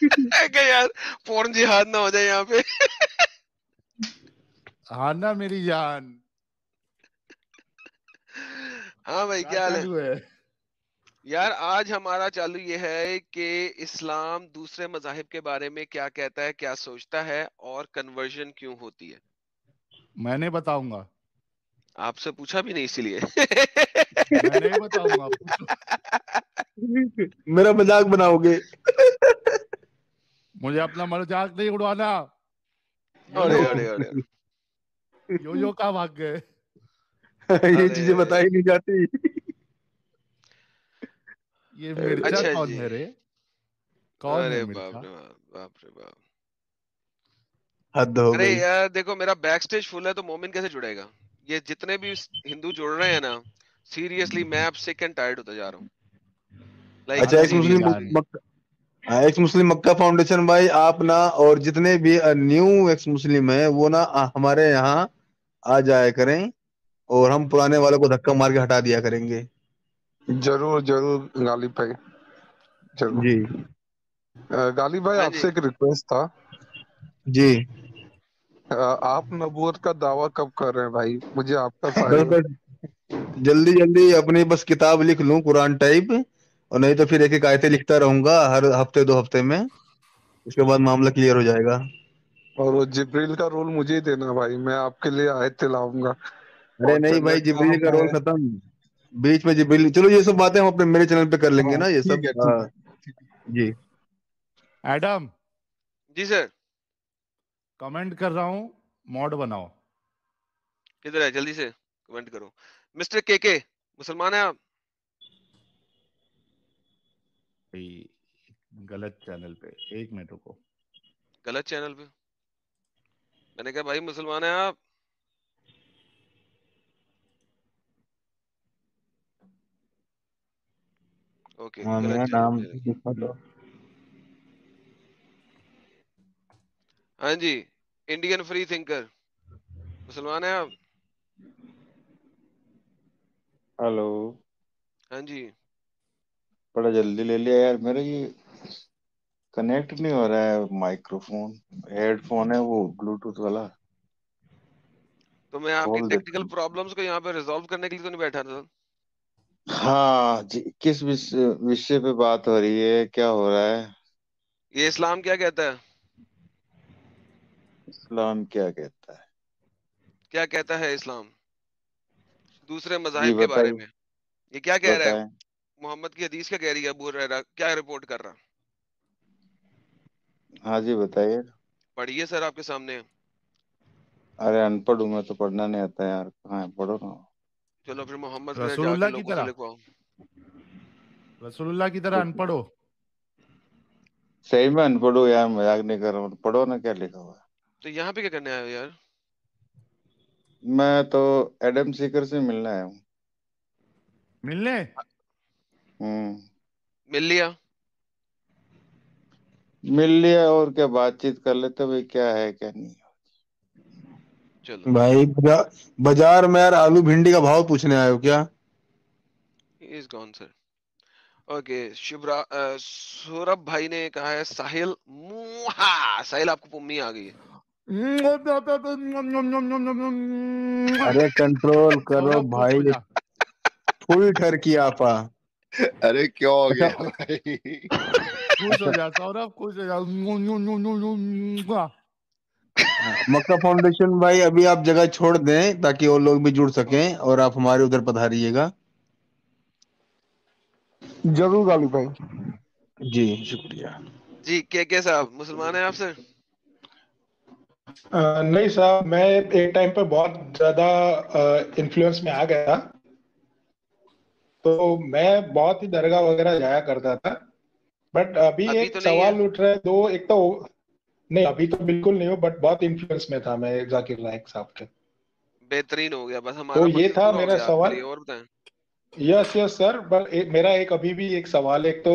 क्या यार फोन जिहाद ना हो जाए यहाँ पे। हाँ ना मेरी जान। हाँ भाई क्या क्या हाल है चालू है? यार? आज हमारा चालू ये है कि इस्लाम दूसरे मजाहिब के बारे में क्या कहता है, क्या सोचता है, और कन्वर्जन क्यों होती है। मैं नहीं बताऊंगा। आपसे पूछा भी नहीं इसीलिए। मैं नहीं बताऊंगा, पूछो। मेरा मजाक बनाओगे? मुझे अपना मजाक नहीं उड़वाना। अरे अरे अरे यो का भाग गए। ये अरे चीजें बताई नहीं जाती। ये मिर्चा अच्छा कौन जी। है रे? कौन है अरे बाप मिर्चा? रे बाप, बाप रे बाप। हद हो अरे गई। यार देखो मेरा बैक स्टेज फुल है तो मोमिन कैसे जुड़ेगा? ये जितने भी हिंदू जुड़ रहे हैं ना, सीरियसली मैं अब सिक एंड टायर्ड होता जा रहा हूँ, लाइक अच्छा एक्स मेरी मुस्लिम सीरियसली। जान। एक्स मुस्लिम मक्का फाउंडेशन भाई, आप ना और जितने भी न्यू एक्स मुस्लिम है वो ना हमारे यहाँ आ जाया करें और हम पुराने वालों को धक्का मार के हटा दिया करेंगे। जरूर जरूर गालिब भाई, जरूर। जी गालिब भाई हाँ जी आपसे एक रिक्वेस्ट था। जी। आप नबूवत का दावा कब कर रहे हैं भाई? मुझे आपका बस चाहिए। बस जल्दी जल्दी अपनी बस किताब लिख लूं कुरान टाइप, और नहीं तो फिर एक एक आयतें लिखता रहूंगा हर हफ्ते 2 हफ्ते में, उसके बाद मामला क्लियर हो जाएगा। और वो जिब्रील का रोल मुझे ही देना भाई, मैं आपके लिए आयत लाऊंगा। अरे और नहीं भाई, जन्नत का जिब्रील का रोल मैं। खत्म। बीच में जिब्रील, चलो ये सब बातें हम अपने मेरे चैनल पे कर लेंगे हाँ ना ये ठीक सब। है ठीक है ठीक है। जी एडम जी सर। कमेंट कर रहा हूँ, मॉड बनाओ। किधर है, जल्दी से कमेंट करो। मिस्टर के मुसलमान है आप? भाई गलत चैनल पे, 1 मिनट रुको। गलत चैनल पे? मैंने कहा भाई मुसलमान है आप? ओके हाँ गलत मेरा चैनल नाम पे। लिखा लो। हाँ जी, इंडियन फ्री थिंकर, मुसलमान है आप? हेलो। हाँ जी। बड़ा जल्दी ले लिया यार, मेरा ये कनेक्ट नहीं हो रहा है माइक्रोफोन। हेडफोन है वो ब्लूटूथ वाला। तो मैं आपकी खोल देता टेक्निकल हूँ। प्रॉब्लम्स को यहाँ पे रिजॉल्व करने के लिए तो नहीं बैठा था। हाँ जी, किस विषय विषय पे बात हो रही है, क्या हो रहा है? ये इस्लाम क्या कहता है? इस्लाम क्या कहता है? क्या कहता है इस्लाम दूसरे जी मजाहिब के बारे बताइए। में? ये क्या कह रहा है? बताएं। मोहम्मद की हदीस क्या कह रही है? अबू हुरैरा क्या रिपोर्ट कर रहा? हाँ जी बताइए। पढ़िए सर आपके सामने। अरे अनपढ़ हूं मैं, तो पढ़ना नहीं आता यार, कहाँ है, पढ़ो ना। चलो फिर मोहम्मद से जाके रसूलुल्लाह की लोगों से तरह, लिखवाओ। रसूलुल्लाह की तरह अनपढ़ हो। सही में अनपढ़ हूँ यार, मजाक नहीं कर रहा हूँ, पढ़ो ना क्या लिखा हुआ है। तो यहाँ पे क्या करने आए हो यार? मैं तो एडम सीकर से मिलने आया हूँ। मिलने? हम्म। मिल लिया? मिल लिया और क्या, बातचीत कर लेते भाई, क्या है क्या नहीं। चलो भाई बाजार में यार आलू भिंडी का भाव पूछने आए हो क्या? Is gone sir. Okay Saurabh भाई ने कहा है साहिल मुहा। साहिल आपको पुम्मी आ गई है। अरे कंट्रोल करो सौरभ चुप हो भाई, जा। फुल ठर की आपा। अरे क्या हो अच्छा गया भाई? खुश हो अच्छा जा सौरभ, खुश हो जा। मक्का फाउंडेशन भाई अभी आप जगह छोड़ दें ताकि और लोग भी जुड़ सकें और आप हमारे उधर पधारिएगा। जरूर गालिब भाई। जी शुक्रिया। जी के साहब मुसलमान है आपसे? नहीं साहब, मैं एक टाइम पे बहुत ज्यादा इन्फ्लुएंस में आ गया था, तो मैं बहुत ही दरगाह वगैरह जाया करता था। बट अभी अभी एक तो नहीं है? सवाल उठ रहा है, दो एक तो नहीं, अभी तो बिल्कुल नहीं हो, बट बहुत इन्फ्लुएंस में था मैं जाकिर नाइक साहब के। बेहतरीन हो गया, बस तो हमारा ये मकसद था पूरा हो मेरा गया आपके सवाल। लिए। और बताएं। यस यस सर, पर मेरा एक अभी भी एक सवाल, एक तो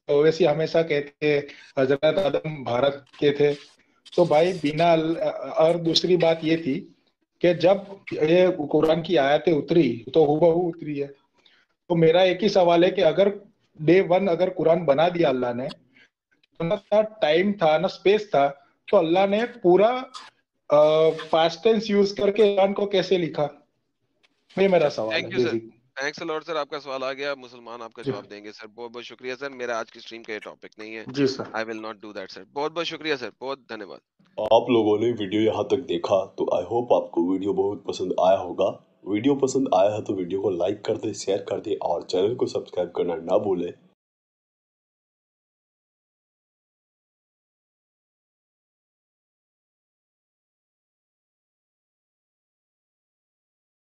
वैसे हमेशा कहते हैं हजरत आदम भारत के थे, तो भाई बिना और दूसरी बात ये थी कि जब ये कुरान की आयतें उतरी तो हूबहू उतरी है। तो मेरा एक ही सवाल है कि अगर डे वन अगर कुरान बना दिया अल्लाह ने, तो ना टाइम था ना स्पेस था, तो अल्लाह ने पूरा पास्ट टेंस यूज करके कुरान को कैसे लिखा? ये मेरा सवाल है thank you sir, basic. Thanks a lot sir. आपका सवाल आ गया, मुसलमान आपका जी जवाब देंगे सर। बहुत बहुत शुक्रिया सर। मेरा आज की स्ट्रीम का ये टॉपिक नहीं है। जी sir. I will not do that sir. बहुत बहुत शुक्रिया सर, बहुत धन्यवाद। आप लोगों ने वीडियो यहाँ तक देखा तो आई होप आपको वीडियो बहुत पसंद आया होगा। वीडियो पसंद आया है तो वीडियो को लाइक कर दे, शेयर कर दे और चैनल को सब्सक्राइब करना ना भूलें।